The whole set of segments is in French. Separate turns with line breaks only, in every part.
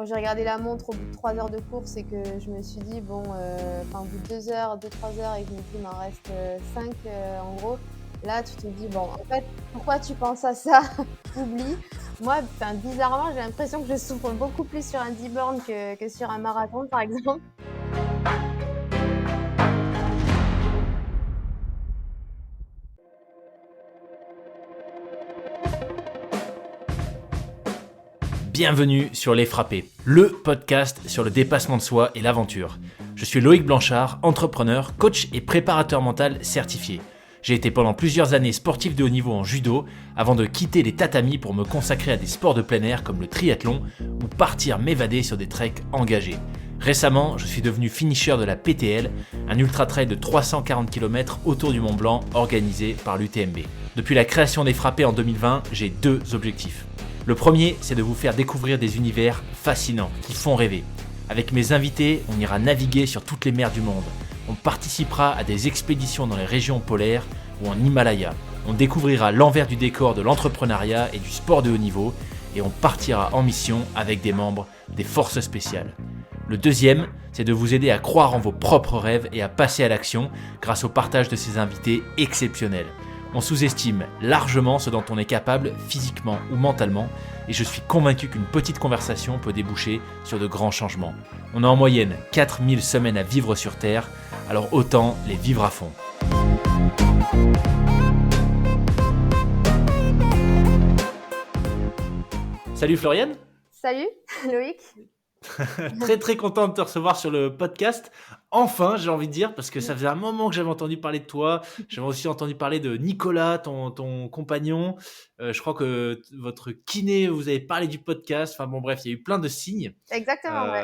quand j'ai regardé la montre au bout de 3 heures de course et que je me suis dit, bon, au bout de 2 heures, 2-3 heures et que je me dis, il m'en reste 5 en gros, là, tu te dis, bon, en fait, pourquoi tu penses à ça? Oublie. Moi, bizarrement, j'ai l'impression que je souffre beaucoup plus sur un 10 bornes que sur un marathon, par exemple.
Bienvenue sur Les Frappés, le podcast sur le dépassement de soi et l'aventure. Je suis Loïc Blanchard, entrepreneur, coach et préparateur mental certifié. J'ai été pendant plusieurs années sportif de haut niveau en judo avant de quitter les tatamis pour me consacrer à des sports de plein air comme le triathlon ou partir m'évader sur des treks engagés. Récemment, je suis devenu finisher de la PTL, un ultra-trail de 340 km autour du Mont Blanc organisé par l'UTMB. Depuis la création des Frappés en 2020, j'ai 2 objectifs. Le premier, c'est de vous faire découvrir des univers fascinants, qui font rêver. Avec mes invités, on ira naviguer sur toutes les mers du monde. On participera à des expéditions dans les régions polaires ou en Himalaya. On découvrira l'envers du décor de l'entrepreneuriat et du sport de haut niveau. Et on partira en mission avec des membres des forces spéciales. Le deuxième, c'est de vous aider à croire en vos propres rêves et à passer à l'action grâce au partage de ces invités exceptionnels. On sous-estime largement ce dont on est capable physiquement ou mentalement et je suis convaincu qu'une petite conversation peut déboucher sur de grands changements. On a en moyenne 4000 semaines à vivre sur Terre, alors autant les vivre à fond. Salut Floriane.
Salut, Loïc.
Très très content de te recevoir sur le podcast. Enfin, j'ai envie de dire, parce que ça faisait un moment que j'avais entendu parler de toi. J'avais aussi entendu parler de Nicolas, ton compagnon. Je crois que votre kiné, vous avez parlé du podcast. Enfin bon, bref, il y a eu plein de signes.
Exactement, ouais.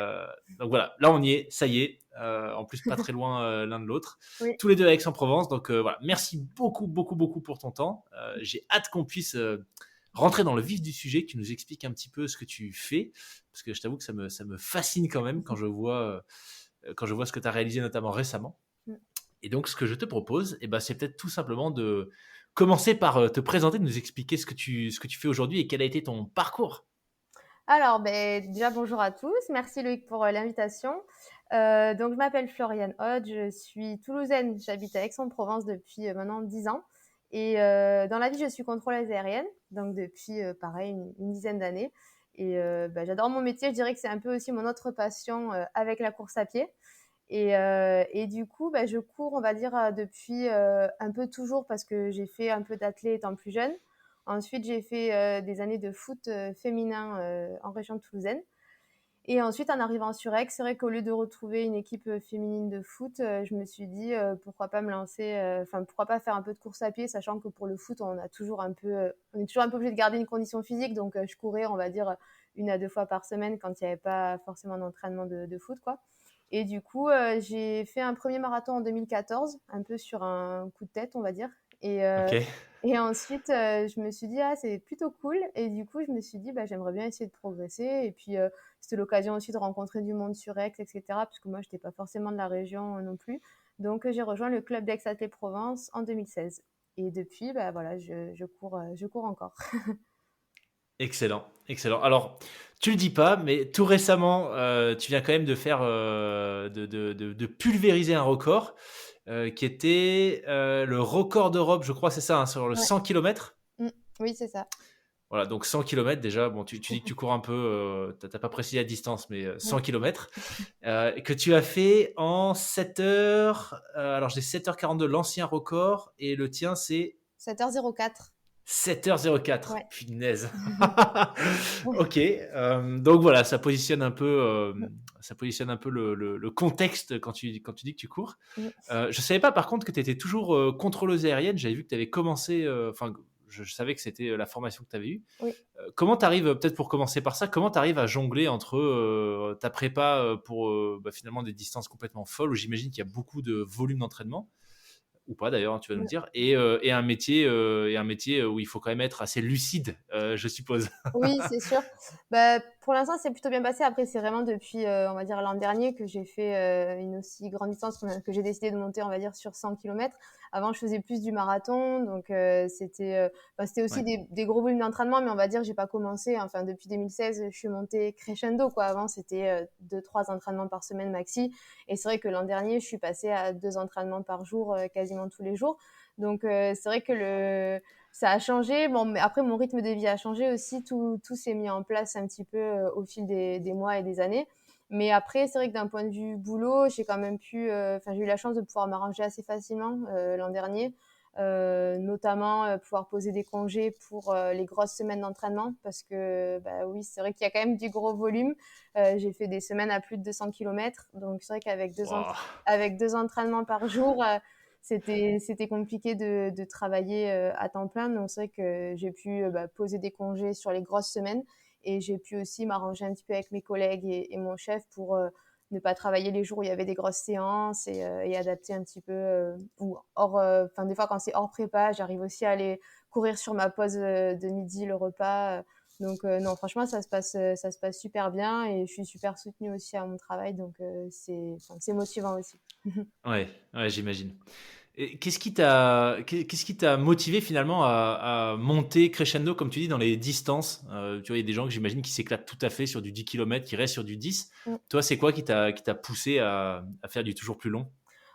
Donc voilà, là on y est, ça y est. En plus, pas très loin l'un de l'autre.
Oui.
Tous les deux à Aix-en-Provence. Donc voilà, merci beaucoup pour ton temps. J'ai hâte qu'on puisse rentrer dans le vif du sujet, que tu nous expliques un petit peu ce que tu fais. Parce que je t'avoue que ça me fascine quand même quand je vois ce que tu as réalisé notamment récemment. Et donc, ce que je te propose, c'est peut-être tout simplement de commencer par te présenter, de nous expliquer ce que tu fais aujourd'hui et quel a été ton parcours.
Alors, déjà, bonjour à tous. Merci Loïc pour l'invitation. Donc, je m'appelle Floriane Hodge, je suis toulousaine, j'habite à Aix-en-Provence depuis maintenant 10 ans. Et dans la vie, je suis contrôleuse aérienne, donc depuis, pareil, une dizaine d'années. Et j'adore mon métier, je dirais que c'est un peu aussi mon autre passion avec la course à pied. Et du coup, je cours, on va dire, depuis un peu toujours parce que j'ai fait un peu d'athlé étant plus jeune. Ensuite, j'ai fait des années de foot féminin en région toulousaine. Et ensuite, en arrivant sur Aix, c'est vrai qu'au lieu de retrouver une équipe féminine de foot, je me suis dit pourquoi pas me lancer, pourquoi pas faire un peu de course à pied, sachant que pour le foot, on est toujours un peu obligé de garder une condition physique. Donc, je courais, on va dire, 1 à 2 fois par semaine quand il n'y avait pas forcément d'entraînement de foot, quoi. Et du coup, j'ai fait un premier marathon en 2014, un peu sur un coup de tête, on va dire.
Ok.
Et ensuite, je me suis dit, c'est plutôt cool. Et du coup, je me suis dit, j'aimerais bien essayer de progresser. Et puis, c'était l'occasion aussi de rencontrer du monde sur Aix, etc. Parce que moi, je n'étais pas forcément de la région non plus. Donc, j'ai rejoint le club d'Aix-Athlé-Provence en 2016. Et depuis, voilà, je cours encore.
Excellent. Alors, tu le dis pas, mais tout récemment, tu viens quand même de faire, de pulvériser un record qui était le record d'Europe, je crois, c'est ça, sur le
Ouais.
100 km.
Oui, c'est ça.
Voilà, donc 100 km déjà, bon, tu dis que tu cours un peu, tu n'as pas précisé la distance, mais 100 km, que tu as fait en 7 heures, alors j'ai 7h42 l'ancien record, et le tien c'est
7h04.
7h04,
Ouais.
punaise. Ok, donc voilà, ça positionne un peu, le contexte quand tu dis que tu cours. Je savais pas par contre que tu étais toujours contrôleuse aérienne. J'avais vu que tu avais commencé, je savais que c'était la formation que tu avais eue.
Oui.
Comment tu arrives, peut-être pour commencer par ça, comment tu arrives à jongler entre ta prépa pour finalement des distances complètement folles où j'imagine qu'il y a beaucoup de volume d'entraînement, ou pas d'ailleurs, tu vas nous le dire, et un métier où il faut quand même être assez lucide, je suppose.
Oui, c'est sûr. Pour l'instant, c'est plutôt bien passé. Après, c'est vraiment depuis, on va dire, l'an dernier que j'ai fait une aussi grande distance que j'ai décidé de monter, on va dire, sur 100 kilomètres. Avant, je faisais plus du marathon, donc c'était aussi
Ouais.
des gros volumes d'entraînement, mais on va dire, j'ai pas commencé. Enfin, depuis 2016, je suis montée crescendo, quoi. Avant, c'était 2-3 entraînements par semaine maxi. Et c'est vrai que l'an dernier, je suis passée à 2 entraînements par jour, quasiment tous les jours. Donc, c'est vrai que ça a changé. Bon, mais après, mon rythme de vie a changé aussi. Tout s'est mis en place un petit peu au fil des mois et des années. Mais après, c'est vrai que d'un point de vue boulot, j'ai quand même j'ai eu la chance de pouvoir m'arranger assez facilement l'an dernier. Notamment pouvoir poser des congés pour les grosses semaines d'entraînement parce que bah oui, c'est vrai qu'il y a quand même du gros volume. J'ai fait des semaines à plus de 200 kilomètres, donc c'est vrai qu'avec
Wow.
avec 2 entraînements par jour, c'était compliqué de travailler à temps plein. Donc c'est vrai que j'ai pu poser des congés sur les grosses semaines et j'ai pu aussi m'arranger un petit peu avec mes collègues et mon chef pour ne pas travailler les jours où il y avait des grosses séances et adapter un petit peu ou hors enfin des fois quand c'est hors prépa, j'arrive aussi à aller courir sur ma pause de midi le repas. Donc non, franchement ça se passe super bien et je suis super soutenue aussi à mon travail, donc c'est motivant aussi.
Ouais, ouais, j'imagine. Et qu'est-ce qui t'a motivé finalement à monter crescendo, comme tu dis, dans les distances? Tu vois, il y a des gens que j'imagine qui s'éclatent tout à fait sur du 10 kilomètres, qui restent sur du 10. Toi, c'est quoi qui t'a poussé à faire du toujours plus long?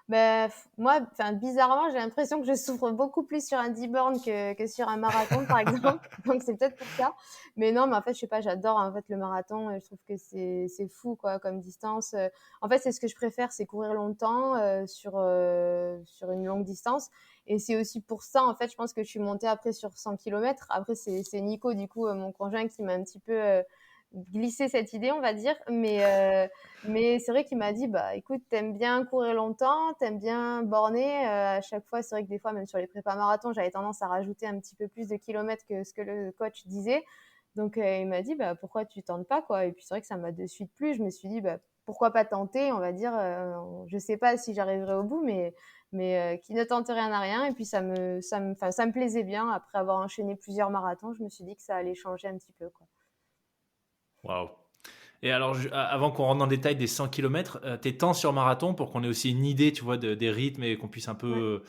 Ben, moi, enfin, bizarrement, j'ai l'impression que je souffre beaucoup plus sur un 10 bornes que sur un marathon, par exemple. Donc, c'est peut-être pour ça. Mais non, mais en fait, je sais pas, j'adore en fait le marathon. Je trouve que c'est fou, quoi, comme distance. En fait, c'est ce que je préfère, c'est courir longtemps sur une longue distance. Et c'est aussi pour ça, en fait, je pense que je suis montée après sur 100 kilomètres. Après, c'est Nico, du coup, mon conjoint, qui m'a un petit peu glissé cette idée, on va dire. Mais c'est vrai qu'il m'a dit, bah écoute, t'aimes bien courir longtemps, t'aimes bien borner. À chaque fois, c'est vrai que des fois, même sur les prépas marathons, j'avais tendance à rajouter un petit peu plus de kilomètres que ce que le coach disait. Donc il m'a dit, bah pourquoi tu tentes pas, quoi. Et puis c'est vrai que ça m'a de suite plu. Je me suis dit, bah pourquoi pas tenter, on va dire. Je sais pas si j'arriverai au bout, mais qui ne tente rien à rien. Et puis enfin, ça me plaisait bien. Après avoir enchaîné plusieurs marathons, je me suis dit que ça allait changer un petit peu, quoi.
Waouh. Et alors, avant qu'on rentre dans le détail des 100 kilomètres, tes temps sur marathon, pour qu'on ait aussi une idée, tu vois, des rythmes et qu'on puisse un
Ouais.
peu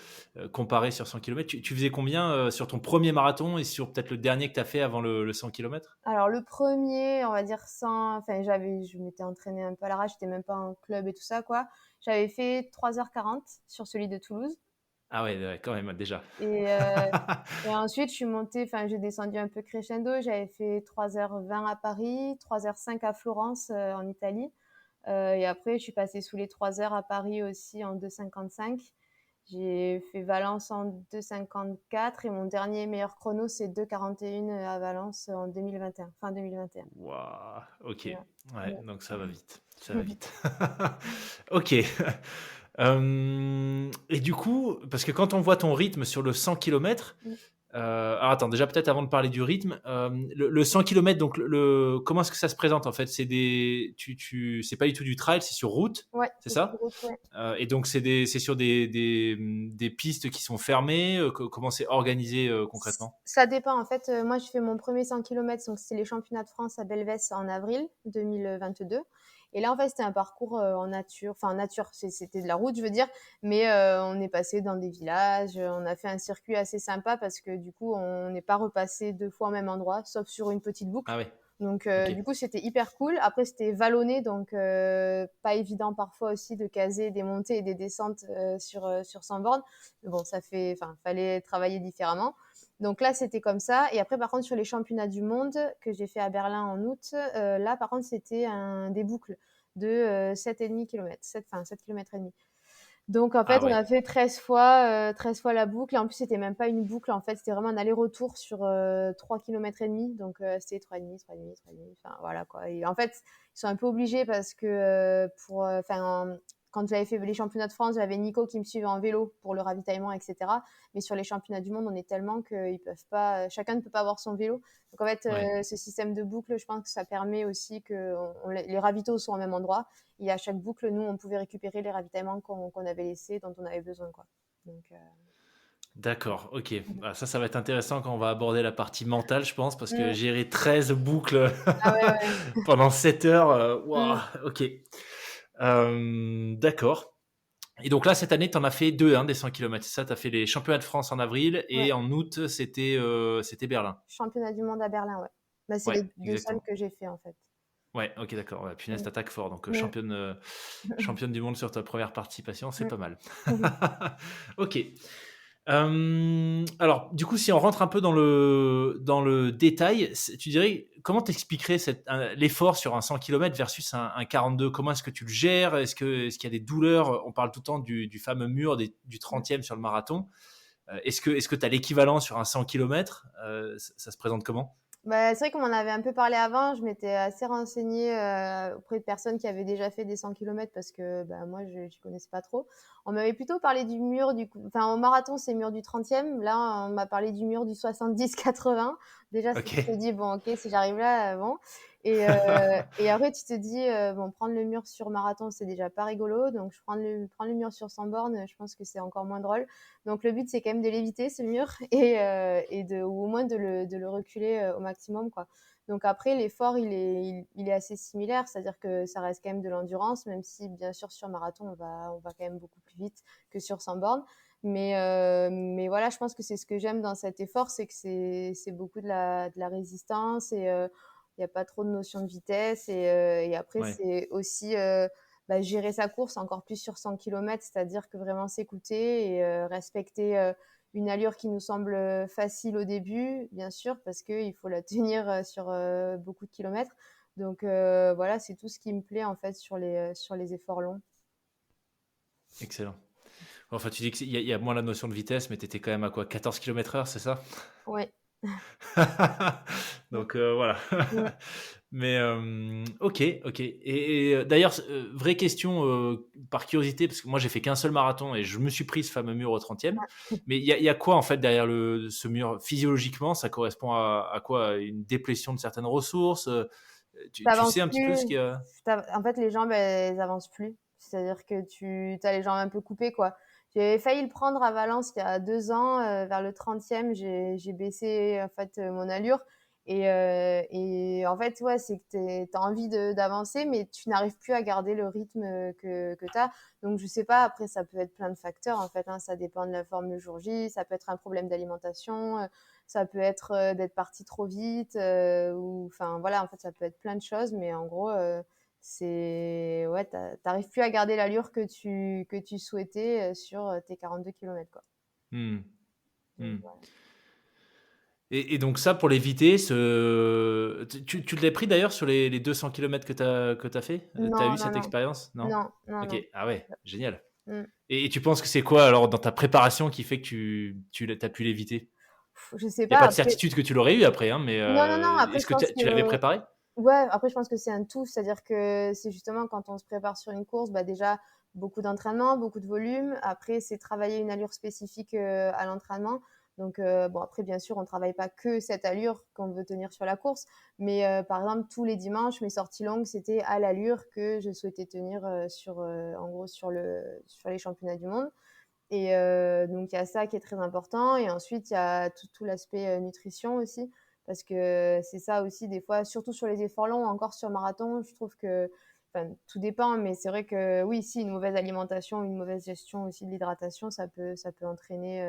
comparer sur 100 kilomètres, tu faisais combien sur ton premier marathon et sur peut-être le dernier que tu as fait avant le 100 kilomètres?
Alors le premier, on va dire sans, enfin je m'étais entraînée un peu à l'arrache, j'étais même pas en club et tout ça quoi. J'avais fait 3h40 sur celui de Toulouse
Ah ouais, ouais, quand même, déjà.
et et ensuite je suis montée, enfin j'ai descendu un peu crescendo, j'avais fait 3h20 à Paris, 3h05 à Florence en Italie. Et après je suis passée sous les 3 heures à Paris aussi en 2h55. J'ai fait Valence en 2h54 et mon dernier meilleur chrono c'est 2h41 à Valence en 2021, fin 2021.
Waouh, ok.
Ouais.
Ouais,
Ouais.
donc ça va vite. Ça va vite. Ok. Et du coup, parce que quand on voit ton rythme sur le 100 km, alors attends, déjà peut-être avant de parler du rythme, le 100 km, donc comment est-ce que ça se présente en fait? C'est pas du tout du trail, c'est sur route,
Ouais,
c'est
c'est sur
ça?
route, ouais.
Et donc c'est sur des pistes qui sont fermées. Comment c'est organisé concrètement?
Ça dépend. En fait, moi, je fais mon premier 100 kilomètres, donc c'est les championnats de France à Belvès en avril 2022. Et là, en fait, c'était un parcours en nature. Enfin, en nature, c'était de la route, je veux dire. Mais on est passé dans des villages. On a fait un circuit assez sympa parce que du coup, on n'est pas repassé 2 fois au même endroit, sauf sur une petite boucle.
Ah ouais,
Donc,
ok.
du coup, c'était hyper cool. Après, c'était vallonné, donc pas évident parfois aussi de caser des montées et des descentes sur 100 bornes. Mais bon, enfin, fallait travailler différemment. Donc là, c'était comme ça. Et après, par contre, sur les championnats du monde que j'ai fait à Berlin en août, là, par contre, c'était des boucles de 7,5 km, 7 km et demi. Donc en
Ah
fait, on
ouais.
a fait 13 fois la boucle. Et en plus, c'était même pas une boucle. En fait, c'était vraiment un aller-retour sur 3 km et demi. Donc c'était 3,5, 3,5, 3,5. Enfin voilà quoi. Et en fait, ils sont un peu obligés parce que quand j'avais fait les championnats de France, j'avais Nico qui me suivait en vélo pour le ravitaillement, etc. Mais sur les championnats du monde, on est tellement qu'ils peuvent pas, chacun ne peut pas avoir son vélo. Donc en fait,
Ouais.
ce système de boucle, je pense que ça permet aussi que les ravitaux sont au même endroit. Et à chaque boucle, nous, on pouvait récupérer les ravitaillements qu'on avait laissés, dont on avait besoin, quoi. Donc,
D'accord, ok. Ah, ça va être intéressant quand on va aborder la partie mentale, je pense, parce que
Mmh.
gérer 13 boucles
Ah ouais, ouais.
pendant 7 heures,
Mmh.
waouh, ok. D'accord. Et donc là, cette année, tu en as fait deux, hein, des 100 km. C'est ça, tu as fait les championnats de France en avril
Ouais.
et en août, c'était Berlin.
Championnat du monde à Berlin, ouais. Bah, c'est
Ouais,
les 2 seuls
exactement.
que j'ai fait, en fait.
Ouais, ok, d'accord. Ouais, punaise,
Mmh.
t'attaques fort. Donc,
Mmh.
championne du monde sur ta première participation, c'est
Mmh.
pas mal. Ok. Alors, du coup, si on rentre un peu dans le détail, tu dirais, comment t'expliquerais l'effort sur un 100 km versus un 42? Comment est-ce que tu le gères? Est-ce qu'il y a des douleurs? On parle tout le temps du fameux mur du
Mmh.
30e sur le marathon. Est-ce que tu as l'équivalent sur un 100 km? Ça se présente comment?
Bah, c'est vrai qu'on m'en avait un peu parlé avant. Je m'étais assez renseignée auprès de personnes qui avaient déjà fait des 100 kilomètres parce que bah, moi, je ne connaissais pas trop. On m'avait plutôt parlé du mur, enfin, au marathon, c'est le mur du 30e. Là, on m'a parlé du mur du 70-80. Déjà, tu
Ok.
te dis, bon, ok, si j'arrive là, bon. Et après, tu te dis, bon, prendre le mur sur marathon, c'est déjà pas rigolo. Donc, prendre le mur sur 100 bornes, je pense que c'est encore moins drôle. Donc le but c'est quand même de l'éviter ce mur ou au moins de le reculer au maximum quoi. Donc après l'effort il est assez similaire, c'est-à-dire que ça reste quand même de l'endurance, même si bien sûr sur marathon on va quand même beaucoup plus vite que sur 100 bornes. Mais voilà, je pense que c'est ce que j'aime dans cet effort, c'est que c'est beaucoup de la résistance et il n'y a pas trop de notion de vitesse et après
Ouais,
c'est aussi bah, gérer sa course encore plus sur 100 km, c'est-à-dire que vraiment s'écouter et respecter une allure qui nous semble facile au début, bien sûr, parce qu'il faut la tenir sur beaucoup de kilomètres. Donc voilà, c'est tout ce qui me plaît en fait sur les efforts longs.
excellent. Enfin, tu dis qu'il y a moins la notion de vitesse, mais tu étais quand même à quoi? 14 km/h, c'est ça?
Ouais.
Donc voilà.
Ouais.
Mais ok, ok. Et d'ailleurs, vraie question par curiosité, parce que moi j'ai fait qu'un seul marathon et je me suis pris ce fameux mur au 30e. Mais il y a quoi en fait derrière ce mur? Physiologiquement, ça correspond à quoi? À une déplétion de certaines ressources? Tu sais
T'avances
un petit peu ce
plus.
qu'il y a?
En fait, les jambes, elles avancent plus. C'est-à-dire que tu as les jambes un peu coupées, quoi. J'ai failli le prendre à Valence il y a 2 ans, vers le 30e, j'ai baissé en fait mon allure. Et en fait, ouais, c'est que t'as envie d'avancer, mais tu n'arrives plus à garder le rythme que t'as. Donc, je sais pas, après, ça peut être plein de facteurs, en fait, hein. Ça dépend de la forme le jour J, ça peut être un problème d'alimentation, ça peut être d'être parti trop vite, ou enfin voilà, en fait, ça peut être plein de choses, mais en gros, c'est ouais, t'arrives plus à garder l'allure que tu souhaitais sur tes 42 kilomètres, quoi.
Hmm,
Donc,
hmm.
voilà.
Et donc ça, pour l'éviter, tu l'as pris d'ailleurs sur les 200 km que tu as fait? Tu as
Non,
eu
non,
cette
non,
expérience? Non?
non, non,
Ok,
non.
ah ouais, génial.
Mm.
Et tu penses que c'est quoi alors dans ta préparation qui fait que tu as pu l'éviter?
Je sais
Il n'y a
pas.
pas de
Après,
certitude que tu l'aurais eu après, hein, mais
non, non, non. Après,
est-ce
je
que
pense
tu l'avais
que
préparé?
ouais. Après, je pense que c'est un tout. C'est-à-dire que c'est justement quand on se prépare sur une course, bah déjà beaucoup d'entraînement, beaucoup de volume. Après, c'est travailler une allure spécifique à l'entraînement. Donc bon, après, bien sûr, on travaille pas que cette allure qu'on veut tenir sur la course, mais par exemple, tous les dimanches, mes sorties longues, c'était à l'allure que je souhaitais tenir en gros, sur les championnats du monde. Et donc, il y a ça qui est très important. Et ensuite, il y a tout l'aspect nutrition aussi. Parce que c'est ça aussi, des fois, surtout sur les efforts longs, encore sur marathon, je trouve que, enfin, tout dépend, mais c'est vrai que oui, si une mauvaise alimentation, une mauvaise gestion aussi de l'hydratation, ça peut entraîner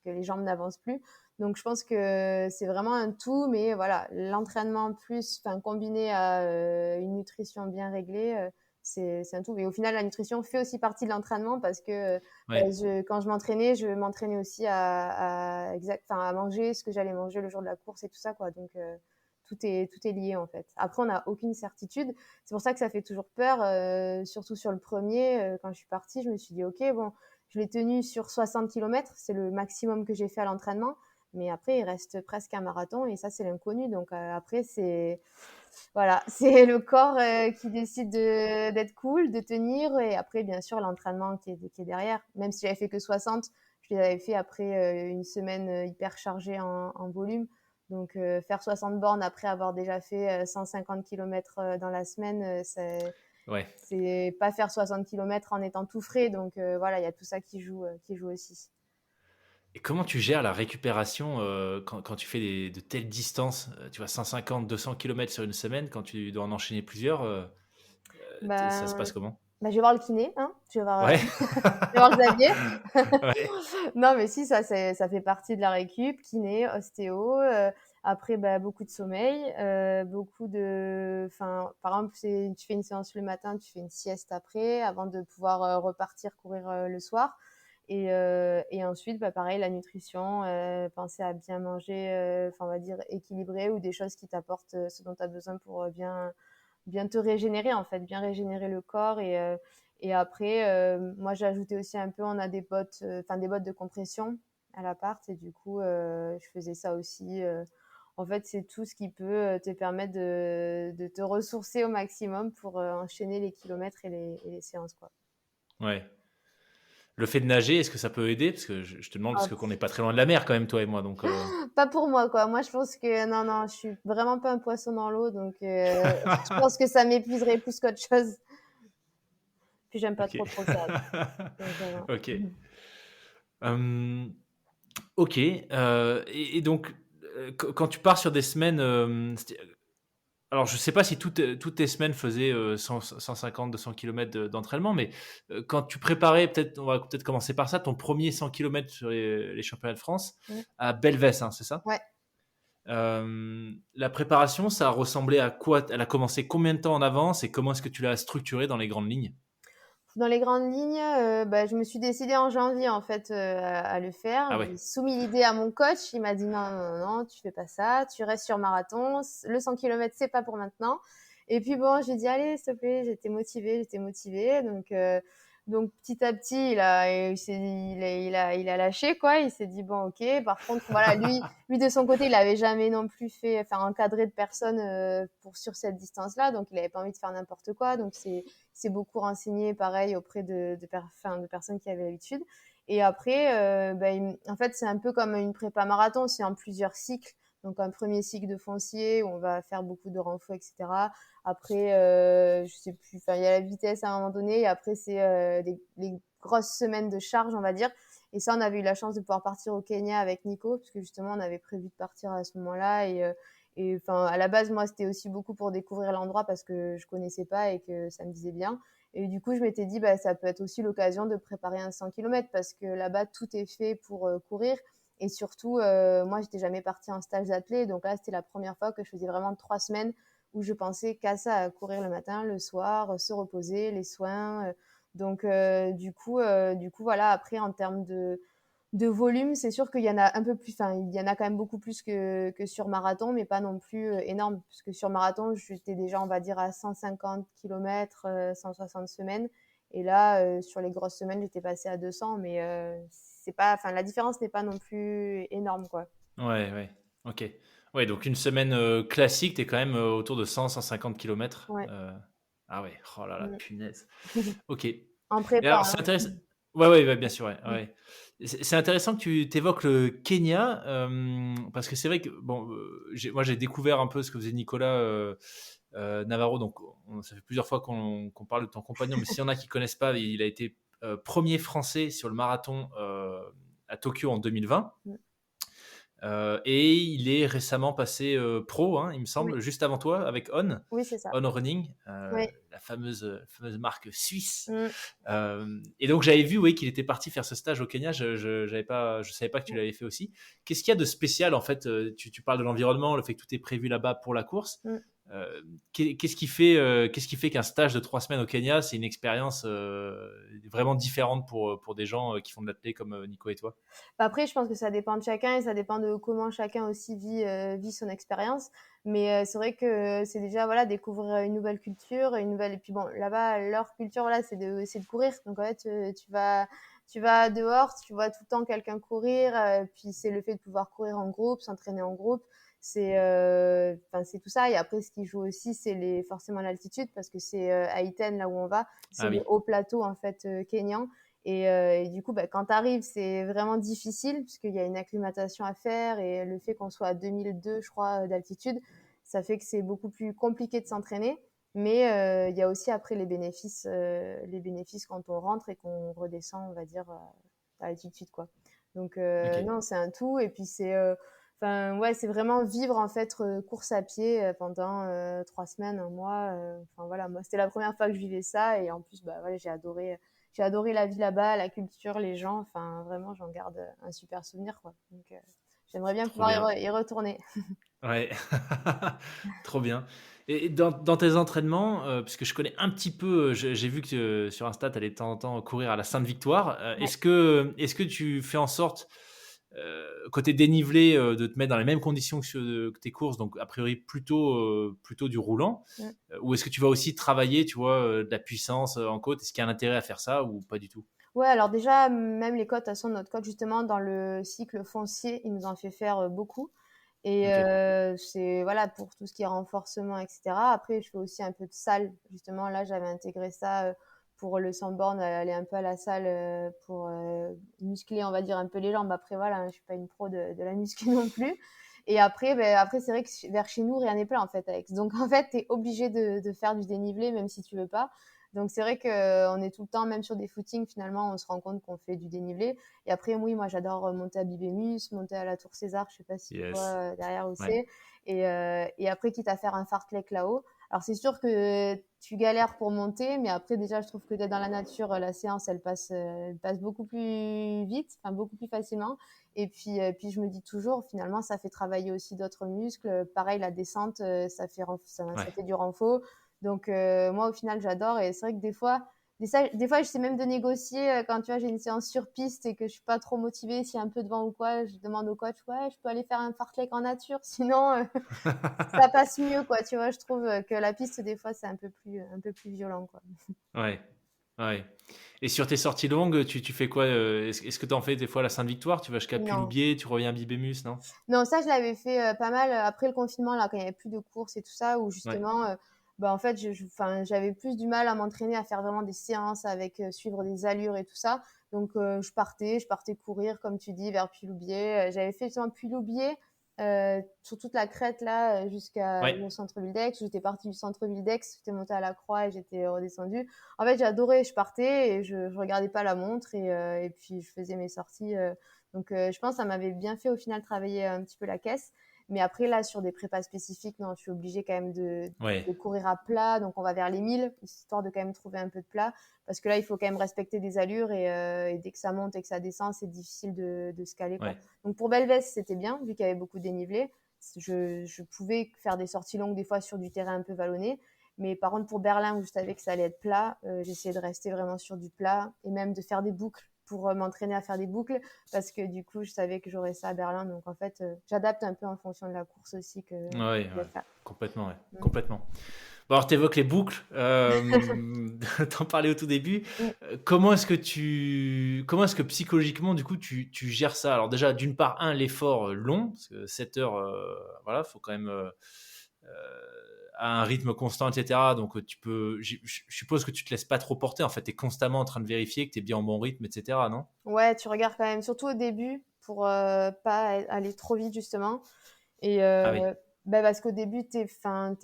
que les jambes n'avancent plus. Donc, je pense que c'est vraiment un tout, mais voilà, l'entraînement plus, enfin, combiné à une nutrition bien réglée, c'est un tout. Et au final, la nutrition fait aussi partie de l'entraînement parce que
Ouais.
quand je m'entraînais aussi à manger ce que j'allais manger le jour de la course et tout ça, quoi. Donc, tout est lié, en fait. Après, on n'a aucune certitude. C'est pour ça que ça fait toujours peur, surtout sur le premier. Quand je suis partie, je me suis dit, OK, bon, je l'ai tenu sur 60 kilomètres. C'est le maximum que j'ai fait à l'entraînement. Mais après, il reste presque un marathon et ça, c'est l'inconnu. Donc, après, voilà, c'est le corps qui décide d'être cool, de tenir. Et après, bien sûr, l'entraînement qui est derrière. Même si j'avais fait que 60, je les avais fait après une semaine hyper chargée en volume. Donc, faire 60 bornes après avoir déjà fait 150 km dans la semaine,
Ouais.
c'est pas faire 60 km en étant tout frais. Donc, voilà, il y a tout ça qui joue aussi.
Et comment tu gères la récupération quand tu fais de telles distances, tu vois, 150, 200 km sur une semaine, quand tu dois en enchaîner plusieurs, ça se
Ben,
passe comment?
je vais voir le kiné, hein,
Ouais.
je vais voir Xavier.
Ouais.
Non, mais si, ça fait partie de la récup, kiné, ostéo. Après, bah, beaucoup de sommeil, enfin, par exemple, tu fais une séance le matin, tu fais une sieste après, avant de pouvoir repartir courir le soir. Et ensuite, bah, pareil, la nutrition, penser à bien manger, enfin, on va dire équilibré ou des choses qui t'apportent ce dont tu as besoin pour bien te régénérer, en fait, bien régénérer le corps. Et après, moi, j'ai ajouté aussi un peu, on a des bottes, enfin des bottes de compression à l'appart. Et du coup, je faisais ça aussi. En fait, c'est tout ce qui peut te permettre de te ressourcer au maximum pour enchaîner les kilomètres et les séances, quoi.
Ouais. Le fait de nager, est-ce que ça peut aider? Parce que je te demande, parce
Ah,
que qu'on n'est pas très loin de la mer quand même, toi et moi. Donc,
pas pour moi, quoi. Moi, je pense que non, non, je suis vraiment pas un poisson dans l'eau, donc je pense que ça m'épuiserait plus qu'autre chose. Puis j'aime pas
Ok.
trop trop ça. Donc voilà.
Ok. Hum, ok. Et donc, quand tu pars sur des semaines, alors je sais pas si toutes tes semaines faisaient 150, 200 km d'entraînement, mais quand tu préparais, peut-être, on va peut-être commencer par ça, ton premier 100 km sur les championnats de France
Mm.
à Belvès, hein, c'est ça?
Ouais.
La préparation, ça a ressemblé à quoi? Elle a commencé combien de temps en avance et comment est-ce que tu l'as structurée dans les grandes lignes?
Dans les grandes lignes, bah, je me suis décidée en janvier en fait à le faire.
Ah
J'ai
ouais.
soumis l'idée à mon coach. Il m'a dit non, non, non, non, tu fais pas ça. Tu restes sur marathon. Le 100 km, c'est pas pour maintenant. Et puis bon, j'ai dit allez, s'il te plaît. J'étais motivée. Donc petit à petit, il a lâché quoi. Il s'est dit bon, ok. Par contre, voilà, lui de son côté, il avait jamais non plus enfin encadré de personne pour sur cette distance-là. Donc il avait pas envie de faire n'importe quoi. Donc c'est beaucoup renseigné, pareil, auprès de personnes qui avaient l'habitude. Et après, en fait, c'est un peu comme une prépa marathon, c'est en plusieurs cycles. Donc, un premier cycle de foncier où on va faire beaucoup de renfo, etc. Après, je sais plus, enfin, il y a la vitesse à un moment donné. Et après, c'est les grosses semaines de charge, on va dire. Et ça, on avait eu la chance de pouvoir partir au Kenya avec Nico, parce que justement, on avait prévu de partir à ce moment-là. Et enfin, à la base, moi, c'était aussi beaucoup pour découvrir l'endroit parce que je connaissais pas et que ça me disait bien. Et du coup, je m'étais dit, bah, ça peut être aussi l'occasion de préparer un 100 km parce que là-bas, tout est fait pour courir. Et surtout, moi, j'étais jamais partie en stage d'athlète. Donc là, c'était la première fois que je faisais vraiment 3 semaines où je pensais qu'à ça, à courir le matin, le soir, se reposer, les soins. Donc, du coup, voilà. Après, en termes de volume, c'est sûr qu'il y en a un peu plus, enfin, il y en a quand même beaucoup plus que sur marathon, mais pas non plus énorme, parce que sur marathon, j'étais déjà, on va dire, à 150 km, 160 semaines, et là, sur les grosses semaines, j'étais passée à 200, mais c'est pas, enfin, la différence n'est pas non plus énorme, quoi.
Ouais, ouais. Ok. Ouais, donc une semaine classique, t'es quand même autour de 100, 150 km.
Ouais.
Ah ouais, oh là là,
Mm.
punaise. Ok. Et
En prépa,
alors, c'est
hein.
intéressant. Ouais, ouais, ouais, bien sûr, ouais,
Mm.
ouais. C'est intéressant que tu évoques le Kenya, parce que c'est vrai que, bon, moi j'ai découvert un peu ce que faisait Nicolas Navarro, donc ça fait plusieurs fois qu'on parle de ton compagnon, mais s'il y en a qui connaissent pas, il a été premier français sur le marathon à Tokyo en 2020.
Mm.
Et il est récemment passé pro, hein, il me
Oui,
semble, juste avant toi, avec
oui, c'est ça.
On Running,
Oui.
la fameuse marque suisse.
Mm.
Et donc j'avais vu, oui, qu'il était parti faire ce stage au Kenya. Je savais pas que tu l'avais fait aussi. Qu'est-ce qu'il y a de spécial en fait? Tu parles de l'environnement, le fait que tout est prévu là-bas pour la course.
Mm.
Qu'est-ce qui fait qu'un stage de 3 semaines au Kenya, c'est une expérience vraiment différente pour des gens qui font de l'athlé comme Nico et toi?
Après, je pense que ça dépend de chacun et ça dépend de comment chacun aussi vit son expérience. Mais c'est vrai que c'est déjà voilà découvrir une nouvelle culture, une nouvelle et puis bon là-bas leur culture voilà c'est de courir. Donc en fait tu vas dehors, tu vois tout le temps quelqu'un courir. Puis c'est le fait de pouvoir courir en groupe, s'entraîner en groupe. Enfin c'est tout ça. Et après ce qui joue aussi c'est forcément l'altitude parce que c'est à Iten là où on va, c'est
Ah
le
oui.
haut plateau en fait kényan. Et du coup, bah, quand tu arrives, c'est vraiment difficile puisqu'il y a une acclimatation à faire et le fait qu'on soit à 2002, je crois, d'altitude, ça fait que c'est beaucoup plus compliqué de s'entraîner. Mais il y a aussi après les bénéfices quand on rentre et qu'on redescend, on va dire, à l'altitude, quoi. Donc
Ok.
non, c'est un tout. Et puis enfin ouais, c'est vraiment vivre en fait course à pied pendant 3 semaines, un mois. Enfin voilà, moi c'était la première fois que je vivais ça et en plus bah ouais, j'ai adoré la vie là-bas, la culture, les gens. Enfin vraiment, j'en garde un super souvenir quoi. Donc j'aimerais bien
Trop
pouvoir
bien.
y retourner.
Ouais, trop bien. Et dans tes entraînements, puisque je connais un petit peu, j'ai vu que sur Insta, tu allais de temps en temps courir à la Sainte-Victoire.
Ouais.
Est-ce que tu fais en sorte, côté dénivelé, de te mettre dans les mêmes conditions que tes courses, donc a priori plutôt du roulant,
Mm.
ou est-ce que tu vas aussi travailler, tu vois, de la puissance en côte? Est-ce qu'il y a un intérêt à faire ça ou pas du tout?
Ouais, alors déjà, même les côtes, de toute façon, notre coach, justement, dans le cycle foncier, il nous en fait faire beaucoup. Et
Ok.
c'est voilà pour tout ce qui est renforcement, etc. Après, je fais aussi un peu de salle. Justement, là, j'avais intégré ça pour le sandboard, aller un peu à la salle pour muscler, on va dire, un peu les jambes. Après, voilà, hein, je suis pas une pro de la muscu non plus. Et après, après c'est vrai que vers chez nous, rien n'est plat en fait, Alex. Donc en fait, tu es obligé de faire du dénivelé, même si tu veux pas. Donc c'est vrai qu'on est tout le temps, même sur des footings, finalement, on se rend compte qu'on fait du dénivelé. Et après, oui, moi, j'adore monter à Bibémus, monter à la Tour César, je sais pas si tu vois
Yes.
derrière où
Ouais.
c'est. Et après, quitte à faire un fartlek là-haut. Alors c'est sûr que tu galères pour monter, mais après, déjà, je trouve que d'être dans la nature, la séance, elle passe beaucoup plus vite, enfin beaucoup plus facilement. Et puis je me dis toujours, finalement, ça fait travailler aussi d'autres muscles. Pareil, la descente, ça
Ouais.
fait du renfort. Donc moi, au final, j'adore. Et c'est vrai que des fois, j'essaie même de négocier quand tu vois, j'ai une séance sur piste et que je suis pas trop motivée, s'il y a un peu de vent ou quoi, je demande au coach, ouais, je peux aller faire un fartlek en nature, sinon ça passe mieux, quoi. Tu vois, je trouve que la piste, des fois, c'est un peu plus violent, quoi.
Ouais. Ouais. Et sur tes sorties longues, tu fais quoi? Est-ce que tu en fais des fois à la Sainte-Victoire? Tu vas jusqu'à
Non.
Puloubier, tu reviens à Bibémus, non?
Non, ça, je l'avais fait pas mal après le confinement, là, quand il n'y avait plus de courses et tout ça, où
Ouais.
justement, bah, en fait, enfin, j'avais plus du mal à m'entraîner, à faire vraiment des séances avec suivre des allures et tout ça. Donc, je partais courir, comme tu dis, vers Puy-Loubier. J'avais fait justement Puy-Loubier sur toute la crête, là,
Ouais.
jusqu'au centre-ville d'Aix. J'étais partie du centre-ville d'Aix, j'étais montée à la Croix et j'étais redescendue. En fait, j'adorais, je partais et je regardais pas la montre et puis je faisais mes sorties. Donc, je pense que ça m'avait bien fait au final travailler un petit peu la caisse. Mais après, là, sur des prépas spécifiques, non, je suis obligée quand même
Ouais.
de courir à plat. Donc, on va vers les 1000, histoire de quand même trouver un peu de plat. Parce que là, il faut quand même respecter des allures et dès que ça monte et que ça descend, c'est difficile de se caler, quoi.
Ouais.
Donc, pour Belvès, c'était bien, vu qu'il y avait beaucoup de dénivelé. Je pouvais faire des sorties longues, des fois, sur du terrain un peu vallonné. Mais par contre, pour Berlin, où je savais que ça allait être plat, j'essayais de rester vraiment sur du plat et même de faire des boucles pour m'entraîner à faire des boucles parce que du coup, je savais que j'aurais ça à Berlin. Donc en fait, j'adapte un peu en fonction de la course aussi que
Ouais,
je vais
ouais.
faire.
Complètement, ouais.
Mm.
Complètement. Bon, alors, tu évoques les boucles. T'en parlais au tout début.
Mm.
Comment est-ce que psychologiquement, du coup, tu gères ça? Alors, déjà, d'une part, l'effort long, parce que 7 heures, voilà, faut quand même à un rythme constant, etc. Donc, je suppose que tu te laisses pas trop porter. En fait, tu es constamment en train de vérifier que tu es bien en bon rythme, etc. Non?
Ouais, tu regardes quand même, surtout au début, pour pas aller trop vite justement. Et
Ah oui.
bah, parce qu'au début, t'es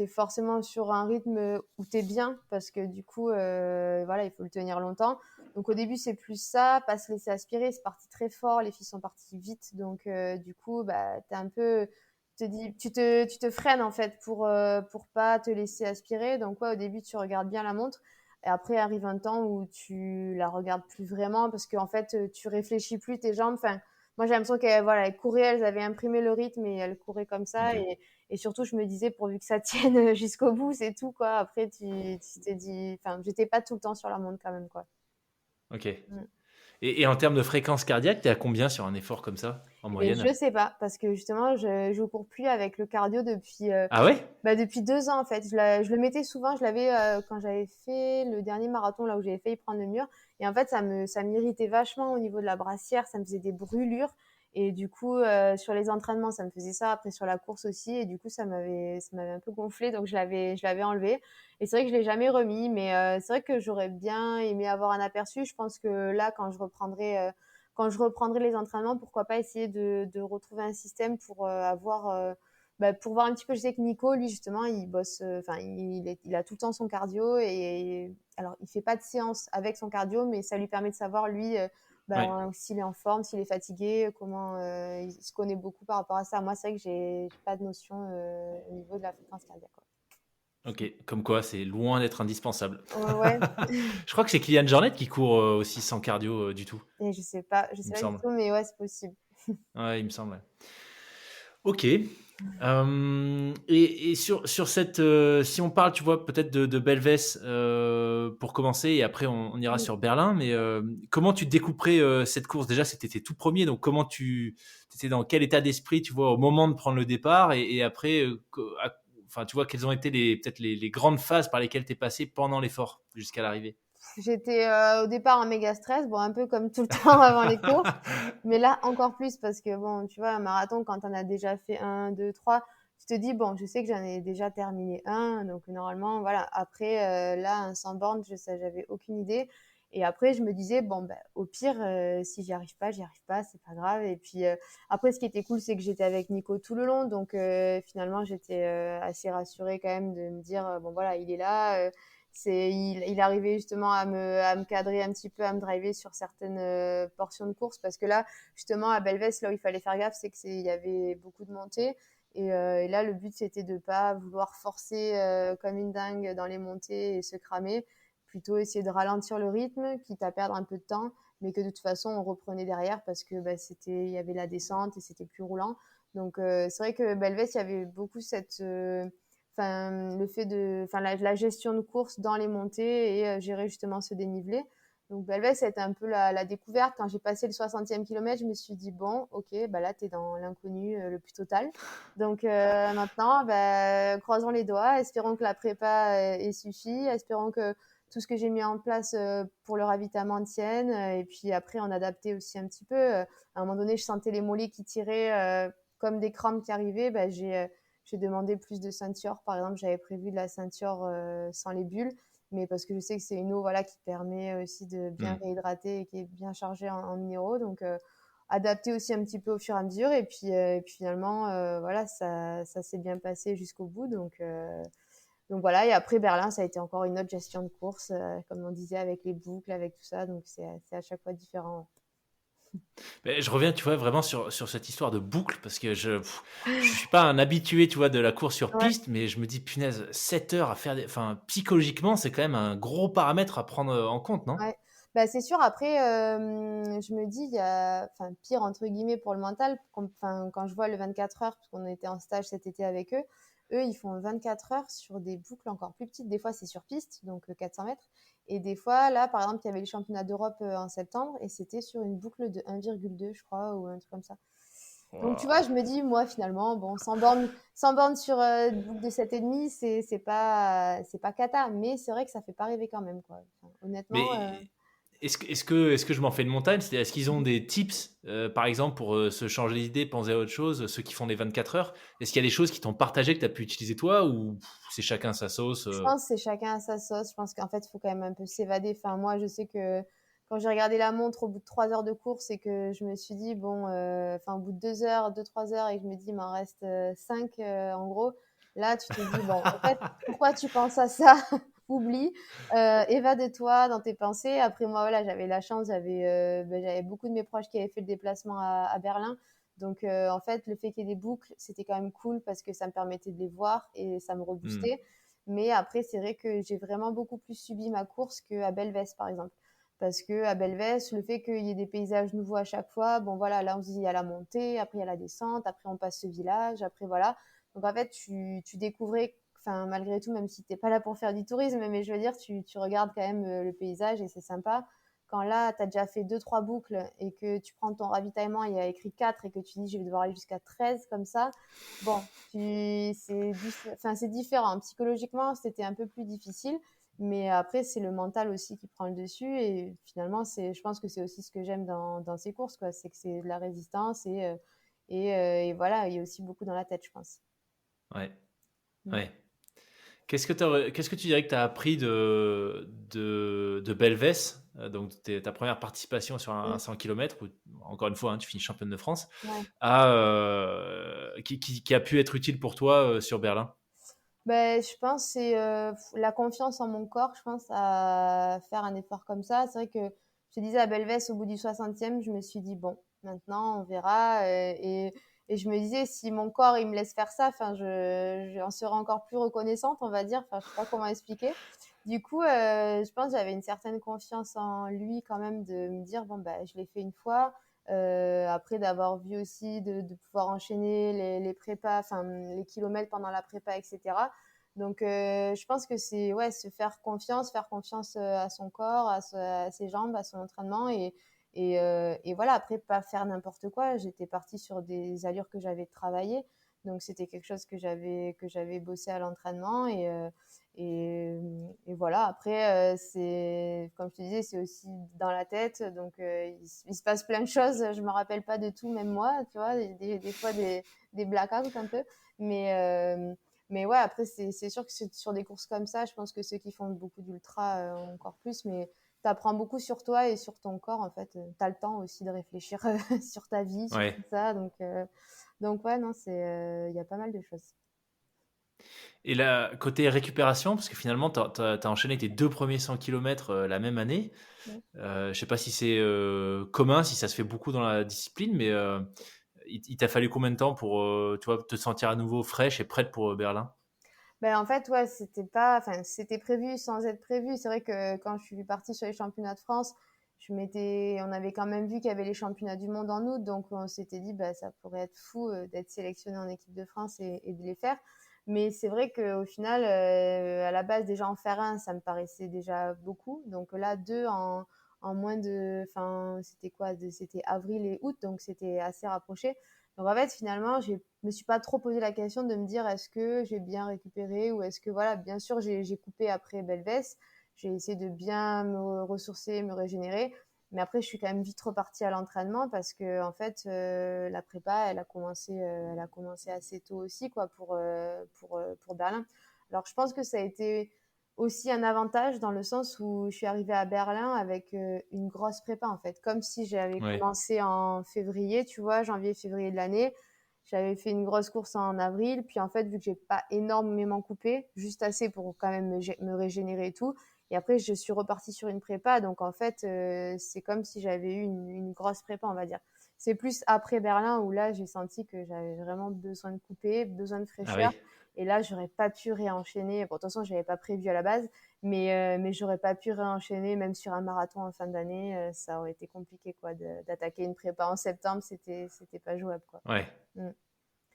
forcément sur un rythme où t'es bien, parce que du coup, voilà, il faut le tenir longtemps. Donc au début, c'est plus ça, pas se laisser aspirer. C'est parti très fort, les filles sont parties vite, donc du coup, bah, t'es un peu, tu te freines en fait pour pas te laisser aspirer. Donc ouais, au début, tu regardes bien la montre. Et après arrive un temps où tu la regardes plus vraiment parce qu'en fait, tu réfléchis plus tes jambes. Enfin, moi, j'ai l'impression qu'elles voilà, elles couraient, elles avaient imprimé le rythme et elles couraient comme ça.
Ok.
Et surtout, je me disais, pourvu que ça tienne jusqu'au bout, c'est tout, quoi. Après, tu t'es dit, enfin, j'étais pas tout le temps sur la montre quand même, quoi.
Ok.
Mm.
Et en termes de fréquence cardiaque, tu es à combien sur un effort comme ça, en
Et
moyenne?
je sais pas, parce que justement, je cours plus avec le cardio
Ah ouais?
depuis 2 ans, en fait. Je le mettais souvent, je l'avais quand j'avais fait le dernier marathon, là où j'avais failli prendre le mur. Et en fait, ça m'irritait vachement au niveau de la brassière, ça me faisait des brûlures. Et du coup, sur les entraînements, ça me faisait ça. Après, sur la course aussi. Et du coup, ça m'avait un peu gonflé. Donc, je l'avais enlevé. Et c'est vrai que je l'ai jamais remis. Mais c'est vrai que j'aurais bien aimé avoir un aperçu. Je pense que là, quand je reprendrai les entraînements, pourquoi pas essayer de retrouver un système pour avoir pour voir un petit peu. Je sais que Nico, lui, justement, il bosse, enfin, il a tout le temps son cardio alors, il fait pas de séance avec son cardio, mais ça lui permet de savoir, lui,
Ouais.
s'il est en forme, s'il est fatigué, comment il se connaît beaucoup par rapport à ça. Moi, c'est vrai que j'ai pas de notion au niveau de la fréquence cardiaque, quoi.
Ok, comme quoi c'est loin d'être indispensable.
Ouais, ouais.
Je crois que c'est Kylian Jornet qui court aussi sans cardio du tout,
Et je
il
sais
me
pas du
semble.
tout, mais ouais, c'est possible.
Ouais, il me semble. Ouais. Ok. Et sur cette, si on parle, tu vois, peut-être de Belvès pour commencer, et après on ira
Mm.
sur Berlin, mais comment tu découperais cette course? Déjà, c'était tes tout premiers, donc comment tu étais dans quel état d'esprit, tu vois, au moment de prendre le départ, et après, enfin, tu vois, quelles ont été peut-être les grandes phases par lesquelles tu es passé pendant l'effort jusqu'à l'arrivée?
J'étais au départ en méga stress, bon, un peu comme tout le temps avant les courses, mais là encore plus parce que bon, tu vois, un marathon, quand on a déjà fait un, deux, trois, tu te dis, bon, je sais que j'en ai déjà terminé un, donc normalement, voilà. Après, là, un 100 bornes, j'avais aucune idée. Et après, je me disais, bon, ben, au pire, si j'y arrive pas, c'est pas grave. Et puis, après, ce qui était cool, c'est que j'étais avec Nico tout le long, donc finalement, j'étais assez rassurée quand même de me dire, bon, voilà, il est là. Il arrivait justement à me cadrer un petit peu, à me driver sur certaines portions de course parce que là, justement, à Belvès, là où il fallait faire gaffe, c'est il y avait beaucoup de montées. Et là, le but, c'était de pas vouloir forcer comme une dingue dans les montées et se cramer, plutôt essayer de ralentir le rythme, quitte à perdre un peu de temps, mais que de toute façon, on reprenait derrière parce que bah, il y avait la descente et c'était plus roulant. Donc, c'est vrai que Belvès, il y avait beaucoup le fait la gestion de course dans les montées et gérer justement ce dénivelé. Donc Belvès, c'était un peu la découverte. Quand j'ai passé le 60e kilomètre, je me suis dit, bon, ok, bah là, tu es dans l'inconnu le plus total. Donc maintenant, bah, croisons les doigts, espérons que la prépa ait suffi, espérons que tout ce que j'ai mis en place pour le ravitaillement tienne. Et puis après, on adaptait aussi un petit peu. À un moment donné, je sentais les mollets qui tiraient comme des crampes qui arrivaient. Bah, j'ai demandé plus de ceinture. Par exemple, j'avais prévu de la ceinture sans les bulles, mais parce que je sais que c'est une eau voilà, qui permet aussi de bien
Hmm.
réhydrater et qui est bien chargée en minéraux. Donc, adapter aussi un petit peu au fur et à mesure. Et puis finalement, voilà, ça s'est bien passé jusqu'au bout. Donc voilà, et après Berlin, ça a été encore une autre gestion de course, comme on disait, avec les boucles, avec tout ça. Donc c'est à chaque fois différent.
Mais je reviens, tu vois, vraiment sur cette histoire de boucle, parce que je suis pas un habitué, tu vois, de la course sur
Ouais.
piste, mais je me dis, punaise, 7 heures à faire enfin, psychologiquement, c'est quand même un gros paramètre à prendre en compte, non?
Ouais, bah, c'est sûr. Après, je me dis, il y a, enfin, pire entre guillemets pour le mental. Enfin, quand je vois le 24 heures, parce qu'on était en stage cet été avec eux, ils font 24 heures sur des boucles encore plus petites. Des fois, c'est sur piste, donc 400 mètres. Et des fois, là, par exemple, il y avait les championnats d'Europe en septembre et c'était sur une boucle de 1,2, je crois, ou un truc comme ça. Donc, tu vois,
Waouh.
je me dis, moi, finalement, bon, 100 bornes sur une boucle de 7,5, c'est pas cata, mais c'est vrai que ça fait pas rêver quand même, quoi. Enfin, honnêtement,
Mais est-ce que je m'en fais une montagne? C'est, est-ce qu'ils ont des tips, par exemple, pour se changer d'idée, penser à autre chose, ceux qui font des 24 heures? Est-ce qu'il y a des choses qui t'ont partagé que tu as pu utiliser toi, ou c'est chacun sa sauce?
je pense que c'est chacun à sa sauce. Je pense qu'en fait, il faut quand même un peu s'évader. Enfin, moi, je sais que quand j'ai regardé la montre au bout de 3 heures de course et que je me suis dit, bon, enfin, au bout de 2 heures, 3 heures, et que je me dis, il m'en reste 5 en gros, là, tu te dis, bon, en fait, pourquoi tu penses à ça? Oublie, évade-toi dans tes pensées. Après, moi, voilà, j'avais la chance, j'avais beaucoup de mes proches qui avaient fait le déplacement à Berlin. Donc, en fait, le fait qu'il y ait des boucles, c'était quand même cool parce que ça me permettait de les voir et ça me
Hmm.
reboostait. Mais après, c'est vrai que j'ai vraiment beaucoup plus subi ma course qu'à Belvès, par exemple. Parce que à Belvès, le fait qu'il y ait des paysages nouveaux à chaque fois, bon voilà, là on se dit il y a la montée, après il y a la descente, après on passe ce village, après voilà. Donc en fait, tu découvrais, enfin malgré tout, même si t'es pas là pour faire du tourisme, mais je veux dire, tu regardes quand même le paysage et c'est sympa. Quand là, tu as déjà fait deux trois boucles et que tu prends ton ravitaillement, il y a écrit 4 et que tu dis je vais devoir aller jusqu'à 13 comme ça, bon, c'est différent. Psychologiquement, c'était un peu plus difficile, mais après, c'est le mental aussi qui prend le dessus. Et finalement, je pense que c'est aussi ce que j'aime dans ces courses, quoi. C'est que c'est de la résistance et voilà, il y a aussi beaucoup dans la tête, je pense.
Ouais,
Mm.
ouais. Qu'est-ce que tu dirais que tu as appris de Belvès, donc ta première participation sur un
Mm.
100 km, où, encore une fois, hein, tu finis championne de France,
Ouais.
qui a pu être utile pour toi sur Berlin?
Ben, je pense que c'est la confiance en mon corps, je pense, à faire un effort comme ça. C'est vrai que je te disais à Belvès, au bout du 60e, je me suis dit, bon, maintenant, on verra. Et je me disais, si mon corps, il me laisse faire ça, enfin, j'en serai encore plus reconnaissante, on va dire. Enfin, je sais pas comment expliquer. Du coup, je pense que j'avais une certaine confiance en lui quand même de me dire, bon, bah, je l'ai fait une fois. Après d'avoir vu aussi de pouvoir enchaîner les prépas, enfin les kilomètres pendant la prépa, etc. Donc je pense que c'est ouais se faire confiance à son corps, à ses jambes, à son entraînement et voilà après pas faire n'importe quoi. J'étais partie sur des allures que j'avais travaillées, donc c'était quelque chose que j'avais bossé à l'entraînement et, et voilà. Après, c'est, comme je te disais, c'est aussi dans la tête. Donc, il se passe plein de choses. Je me rappelle pas de tout, même moi, tu vois, des fois des blackouts un peu. Mais, euh, mais ouais, après, c'est sûr que sur des courses comme ça, je pense que ceux qui font beaucoup d'ultra encore plus, mais tu apprends beaucoup sur toi et sur ton corps, en fait. Tu as le temps aussi de réfléchir sur ta vie, sur
Ouais.
tout ça. Donc ouais, non, il y a pas mal de choses.
Et là, côté récupération, parce que finalement, tu as enchaîné tes 2 premiers 100 km la même année.
Ouais.
Je sais pas si c'est commun, si ça se fait beaucoup dans la discipline, mais il t'a fallu combien de temps pour tu vois, te sentir à nouveau fraîche et prête pour Berlin?
Ben, en fait, ouais, c'était prévu sans être prévu. C'est vrai que quand je suis partie sur les championnats de France, on avait quand même vu qu'il y avait les championnats du monde en août, donc on s'était dit, bah, ça pourrait être fou d'être sélectionné en équipe de France et de les faire. Mais c'est vrai qu'au final, à la base, déjà en faire un, ça me paraissait déjà beaucoup. Donc là, deux en moins enfin, c'était quoi, c'était avril et août, donc c'était assez rapproché. Donc en fait, finalement, je me suis pas trop posé la question de me dire est-ce que j'ai bien récupéré ou est-ce que voilà, bien sûr, j'ai coupé après Belvès, j'ai essayé de bien me ressourcer, me régénérer, mais après je suis quand même vite repartie à l'entraînement parce que en fait la prépa, elle a commencé assez tôt aussi quoi pour Berlin. Alors je pense que ça a été aussi un avantage dans le sens où je suis arrivée à Berlin avec une grosse prépa en fait, comme si j'avais
Ouais.
commencé en février, tu vois, janvier-février de l'année. J'avais fait une grosse course en avril, puis en fait, vu que j'ai pas énormément coupé, juste assez pour quand même me régénérer et tout. Et après, je suis repartie sur une prépa, donc en fait, c'est comme si j'avais eu une grosse prépa, on va dire. C'est plus après Berlin où là, j'ai senti que j'avais vraiment besoin de couper, besoin de
Ah
fraîcheur.
oui.
Et là, j'aurais pas pu réenchaîner. Bon, de toute façon, je n'avais pas prévu à la base, mais j'aurais pas pu réenchaîner, même sur un marathon en fin d'année. Ça aurait été compliqué, quoi, d'attaquer une prépa en septembre. C'était pas jouable, quoi.
Ouais.
Mm.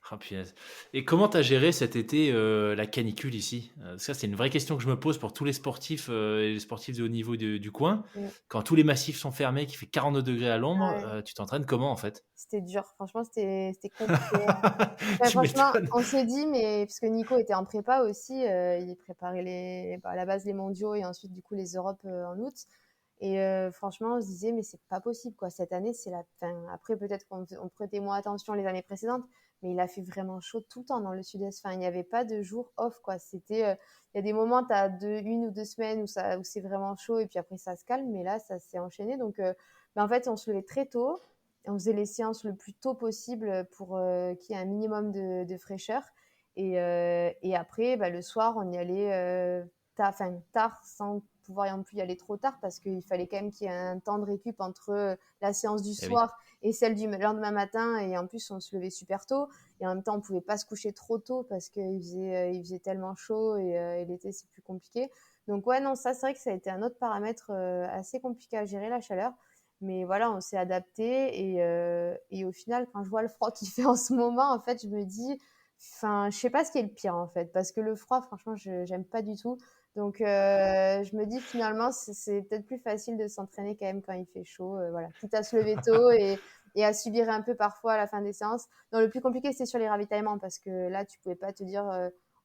Ah, punaise. Et comment tu as géré cet été la canicule ici? Ça, c'est une vraie question que je me pose pour tous les sportifs et les sportifs de haut niveau du coin.
Mm.
Quand tous les massifs sont fermés, qu'il fait 42 degrés à l'ombre,
Ouais,
tu t'entraînes comment en fait?
c'était dur. Franchement, c'était compliqué. Ouais,
Tu
franchement,
m'étonnes.
on s'est dit, mais parce que Nico était en prépa aussi, il préparait à la base les mondiaux et ensuite du coup les Europes en août. Et franchement, on se disait, mais c'est pas possible, quoi. Cette année, c'est la fin. Après, peut-être on prêtait moins attention les années précédentes, mais il a fait vraiment chaud tout le temps dans le sud-est. Enfin, il n'y avait pas de jour off, quoi. Il y a des moments, tu as une ou deux semaines où c'est vraiment chaud et puis après ça se calme, mais là, ça s'est enchaîné. Donc, ben, en fait, on se levait très tôt. On faisait les séances le plus tôt possible pour qu'il y ait un minimum de fraîcheur. Et après, bah, le soir, on y allait tard sans pouvoir non plus y aller trop tard parce qu'il fallait quand même qu'il y ait un temps de récup entre la séance du
Eh oui.
soir et celle du lendemain matin. Et en plus, on se levait super tôt. Et en même temps, on pouvait pas se coucher trop tôt parce il faisait tellement chaud et l'été, c'est plus compliqué. Donc ouais, non, ça, c'est vrai que ça a été un autre paramètre assez compliqué à gérer, la chaleur. Mais voilà, on s'est adapté et au final, quand je vois le froid qu'il fait en ce moment, en fait, je me dis, enfin, je sais pas ce qui est le pire en fait, parce que le froid, franchement, j'aime pas du tout. Donc, je me dis finalement, c'est peut-être plus facile de s'entraîner quand même quand il fait chaud, voilà, quitte à se lever tôt et à subir un peu parfois à la fin des séances. Non, le plus compliqué, c'était sur les ravitaillements parce que là, tu pouvais pas te dire,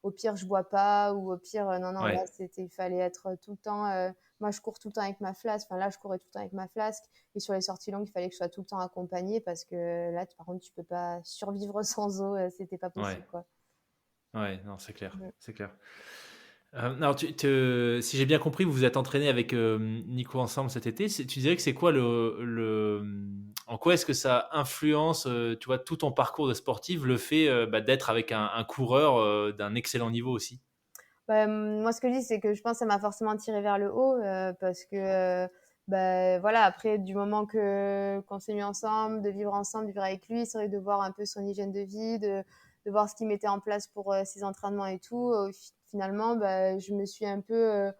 au pire, je bois pas ou au pire, non, non, là,
Ouais.
il fallait être tout le temps. Moi, je cours tout le temps avec ma flasque. Enfin, là, je courais tout le temps avec ma flasque. Et sur les sorties longues, il fallait que je sois tout le temps accompagnée parce que là, par contre, tu peux pas survivre sans eau. C'était pas
Ouais.
possible, quoi.
Ouais. Non, c'est clair.
Mm.
C'est clair. Alors, si j'ai bien compris, vous vous êtes entraîné avec Nico ensemble cet été. Tu dirais que c'est quoi en quoi est-ce que ça influence, tu vois, tout ton parcours de sportif, le fait bah, d'être avec un coureur d'un excellent niveau aussi?
Moi, ce que je dis, c'est que je pense que ça m'a forcément tiré vers le haut parce que voilà, après, du moment qu'on s'est mis ensemble, de vivre ensemble, vivre avec lui, c'est vrai de voir un peu son hygiène de vie, de voir ce qu'il mettait en place pour ses entraînements et tout. Finalement, je me suis un peu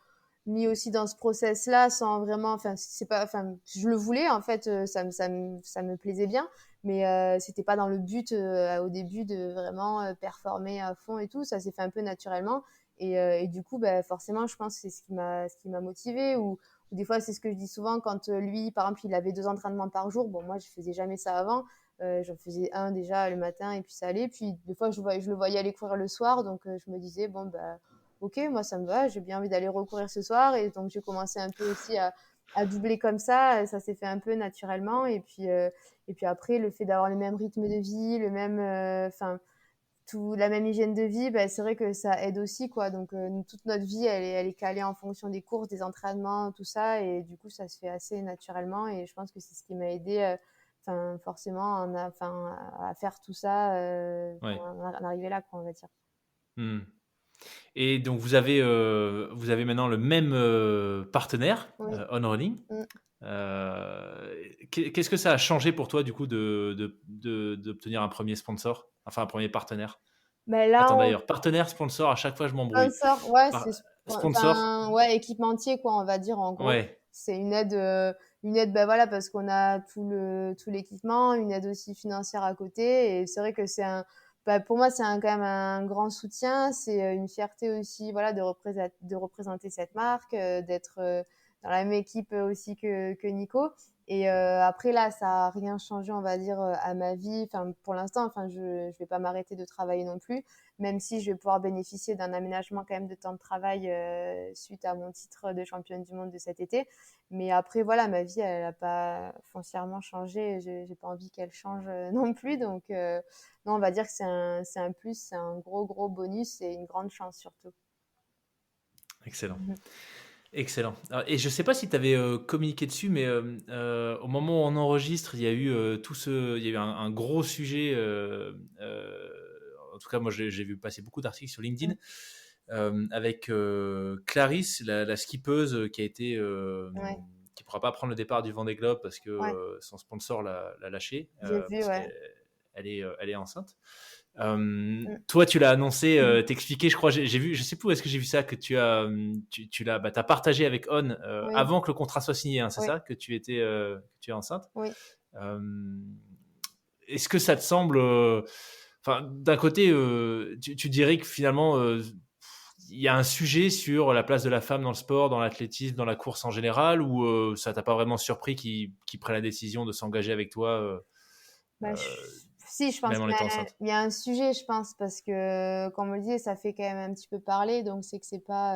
mis aussi dans ce process-là sans vraiment, enfin, c'est pas, enfin, je le voulais en fait, ça me plaisait bien, mais c'était pas dans le but au début de vraiment performer à fond et tout. Ça s'est fait un peu naturellement. Et du coup, forcément, je pense que c'est ce qui m'a motivée. Ou des fois, c'est ce que je dis souvent quand lui, par exemple, il avait 2 entraînements par jour. Bon, moi, je faisais jamais ça avant. J'en faisais un déjà le matin et puis ça allait. Puis des fois, je le voyais aller courir le soir. Donc, je me disais, bon, ok, moi, ça me va. J'ai bien envie d'aller recourir ce soir. Et donc, j'ai commencé un peu aussi à doubler comme ça. Ça s'est fait un peu naturellement. Et puis après, le fait d'avoir le même rythme de vie, le même, enfin, tout la même hygiène de vie, c'est vrai que ça aide aussi, quoi. Donc, toute notre vie, elle est calée en fonction des courses, des entraînements, tout ça. Et du coup, ça se fait assez naturellement. Et je pense que c'est ce qui m'a aidé, enfin, forcément, enfin, à faire tout ça,
Ouais.
en arriver là, quoi, on va dire.
Hmm. Et donc, vous avez maintenant le même partenaire,
Oui.
On Running.
Mm.
Qu'est-ce que ça a changé pour toi, du coup, d'obtenir un premier sponsor, enfin un premier partenaire?
Mais là,
Attends,
on
d'ailleurs, partenaire, sponsor, à chaque fois, je m'embrouille.
sponsor, ouais,
Par-
c'est
Sponsor,
enfin, ouais, équipementier, quoi, on va dire, en gros.
ouais,
C'est une aide, voilà, parce qu'on a tout l'équipement, une aide aussi financière à côté. Et c'est vrai que pour moi, c'est quand même un grand soutien. C'est une fierté aussi, voilà, de représenter cette marque, d'être dans la même équipe aussi que Nico. Et après là, ça a rien changé, on va dire, à ma vie. Enfin, pour l'instant, enfin, je vais pas m'arrêter de travailler non plus, même si je vais pouvoir bénéficier d'un aménagement quand même de temps de travail suite à mon titre de championne du monde de cet été. Mais après, voilà, ma vie, elle n'a pas foncièrement changé. J'ai pas envie qu'elle change non plus. Donc, non, on va dire que c'est un plus, c'est un gros bonus et une grande chance surtout.
excellent.
Mhm.
Excellent. Et je ne sais pas si tu avais communiqué dessus, mais au moment où on enregistre, il y a eu il y a eu un gros sujet. En tout cas, moi, j'ai vu passer beaucoup d'articles sur LinkedIn avec Clarisse, la skippeuse qui a été,
Ouais,
qui pourra pas prendre le départ du Vendée Globe parce que
ouais,
son sponsor l'a lâché
j'ai vu,
parce
ouais.
elle est enceinte.
Mm.
Toi, tu l'as annoncé, t'expliquer, je crois, j'ai vu, je sais plus où est-ce que j'ai vu ça, que tu l'as, t'as partagé avec On
Oui,
avant que le contrat soit signé, hein, c'est
oui,
ça, que tu es enceinte.
oui.
Euh, Est-ce que ça te semble, enfin, d'un côté, tu dirais que finalement, il y a un sujet sur la place de la femme dans le sport, dans l'athlétisme, dans la course en général, ou ça t'a pas vraiment surpris qu'ils prennent la décision de s'engager avec toi,
Bah,
euh,
si, je pense
même en étant enceinte?
il y a un sujet, je pense, parce que, comme on le dit, ça fait quand même un petit peu parler, donc c'est que c'est pas,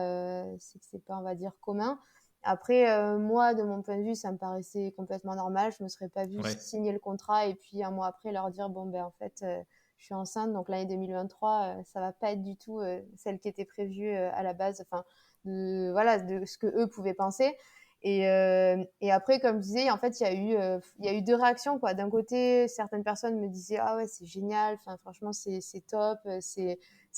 on va dire, commun. Après, moi, de mon point de vue, ça me paraissait complètement normal. Je me serais pas vue
Ouais.
signer le contrat et puis un mois après leur dire, bon, en fait, je suis enceinte, donc l'année 2023, ça va pas être du tout celle qui était prévue à la base, enfin, voilà, de ce que eux pouvaient penser. Et après, comme je disais, en fait, il y a eu 2 réactions, quoi. D'un côté, certaines personnes me disaient, ah ouais, c'est génial, enfin, franchement, c'est top, c'est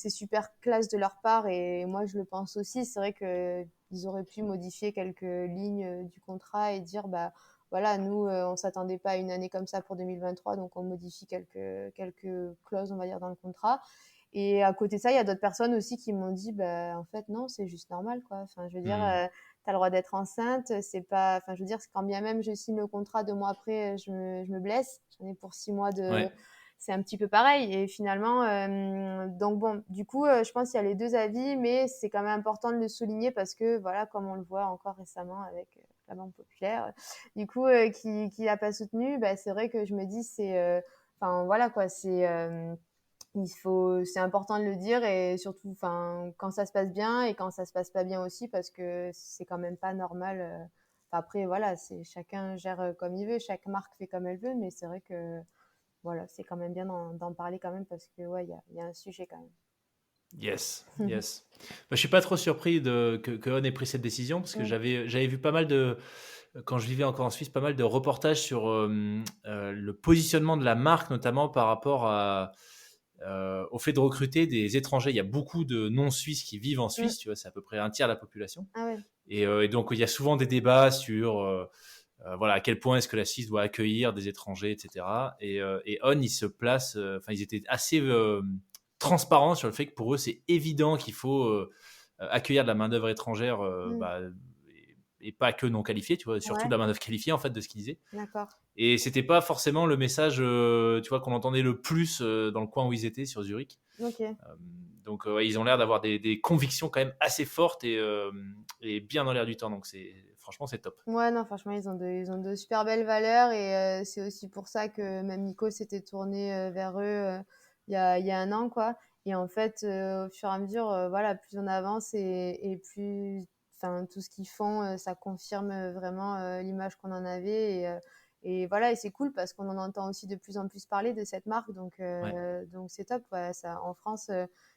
super classe de leur part. Et moi, je le pense aussi. C'est vrai que ils auraient pu modifier quelques lignes du contrat et dire, voilà, nous, on s'attendait pas à une année comme ça pour 2023, donc on modifie quelques clauses, on va dire, dans le contrat. Et à côté de ça, il y a d'autres personnes aussi qui m'ont dit, en fait, non, c'est juste normal, quoi. Enfin, je veux dire,
Hmm.
tu as le droit d'être enceinte, c'est pas, enfin, je veux dire, quand bien même je signe le contrat 2 mois après, je me blesse, j'en ai pour 6 mois
Ouais.
c'est un petit peu pareil. Et finalement, donc bon, du coup, je pense qu'il y a les 2 avis, mais c'est quand même important de le souligner parce que, voilà, comme on le voit encore récemment avec la Banque Populaire, du coup, qui n'a pas soutenu, c'est vrai que je me dis, enfin, voilà, quoi, c'est important de le dire et surtout, enfin, quand ça se passe bien et quand ça se passe pas bien aussi parce que c'est quand même pas normal. Enfin, après, voilà, c'est chacun gère comme il veut, chaque marque fait comme elle veut, mais c'est vrai que voilà, c'est quand même bien d'en parler quand même parce que ouais, il y a un sujet quand
Yes,
même.
yes. Bah, je suis pas trop surpris que On ait pris cette décision parce que
Mm.
j'avais vu pas mal de, quand je vivais encore en Suisse, pas mal de reportages sur le positionnement de la marque, notamment par rapport au fait de recruter des étrangers. Il y a beaucoup de non-suisses qui vivent en
Mm.
Suisse, tu vois, c'est à peu près un tiers de la population.
Ah ouais.
Et donc, il y a souvent des débats sur voilà, à quel point est-ce que la Suisse doit accueillir des étrangers, etc. Et On, ils se placent, enfin, ils étaient assez transparents sur le fait que pour eux, c'est évident qu'il faut accueillir de la main-d'œuvre étrangère,
Mmh.
et pas que non qualifiée, tu vois, surtout
Ouais,
de la main-d'œuvre qualifiée, en fait, de ce qu'ils disaient.
d'accord.
Et c'était pas forcément le message, tu vois, qu'on entendait le plus dans le coin où ils étaient, sur Zurich.
OK.
Euh, donc, ouais, ils ont l'air d'avoir des convictions quand même assez fortes et bien dans l'air du temps. Donc, franchement, c'est top.
Ouais, non, franchement, ils ont de super belles valeurs et c'est aussi pour ça que même Nico s'était tourné vers eux il y a un an, quoi. Et en fait, au fur et à mesure, voilà, plus on avance et plus, enfin, tout ce qu'ils font, ça confirme vraiment l'image qu'on en avait et voilà, et c'est cool parce qu'on en entend aussi de plus en plus parler de cette marque,
Ouais.
donc c'est top, ouais, ça, en France,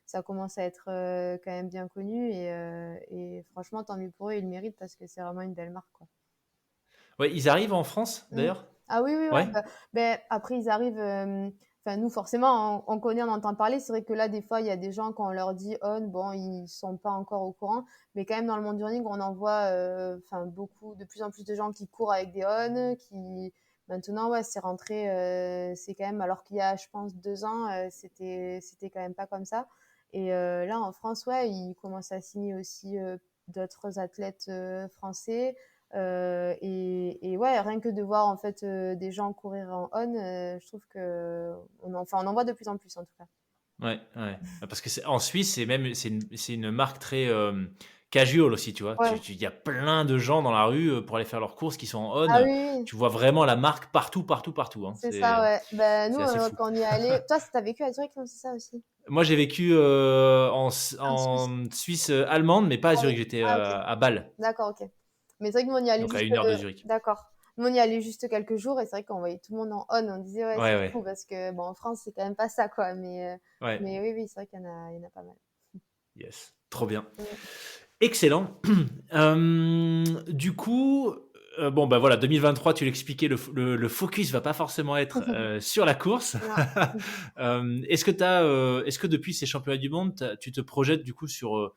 ça commence à être quand même bien connu et franchement, tant mieux pour eux, ils le méritent parce que c'est vraiment une belle marque, quoi.
Ouais, ils arrivent en France,
Mmh.
d'ailleurs.
Ah oui, oui, ouais,
Ouais.
bah, beh, après ils arrivent, enfin nous forcément on connaît, on entend parler. C'est vrai que là des fois il y a des gens quand on leur dit On, bon ils sont pas encore au courant, mais quand même dans le monde du running on en voit, enfin beaucoup, de plus en plus de gens qui courent avec des On, qui maintenant ouais c'est rentré, c'est quand même, alors qu'il y a je pense 2 ans, c'était quand même pas comme ça là en France ouais ils commencent à signer aussi, d'autres athlètes, français. Et ouais, rien que de voir en fait des gens courir en on, je trouve que on en voit de plus en plus en tout cas.
Ouais, ouais. Parce que en Suisse, c'est une marque très casual aussi, tu vois.
Ouais.
Il y a plein de gens dans la rue pour aller faire leurs courses qui sont en
Ah
on.
oui, oui,
Tu vois vraiment la marque partout, partout, partout, hein.
c'est ça, ouais. Ben nous,
C'est assez fou.
quand on y est allé, toi, t'as vécu à Zurich, non, c'est ça aussi?
Moi, j'ai vécu
En Suisse.
en Suisse allemande, mais pas à
Ah oui.
Zurich. J'étais
Ah ok.
à Bâle,
D'accord, ok. Mais c'est vrai que nous on y allait
donc à
juste,
1 heure de Zurich.
d'accord. Nous on y allait juste quelques jours et c'est vrai qu'on voyait tout le monde en on. On disait ouais
Ouais,
c'est
ouais,
fou parce que bon en France c'est quand même pas ça quoi.
ouais.
Mais oui oui c'est vrai il y en a pas mal.
Yes, trop bien.
Mm.
Excellent. Du coup, bon, bah voilà, 2023, tu l'expliquais, le focus va pas forcément être sur la course.
Non.
Est-ce que depuis ces championnats du monde, tu te projettes du coup sur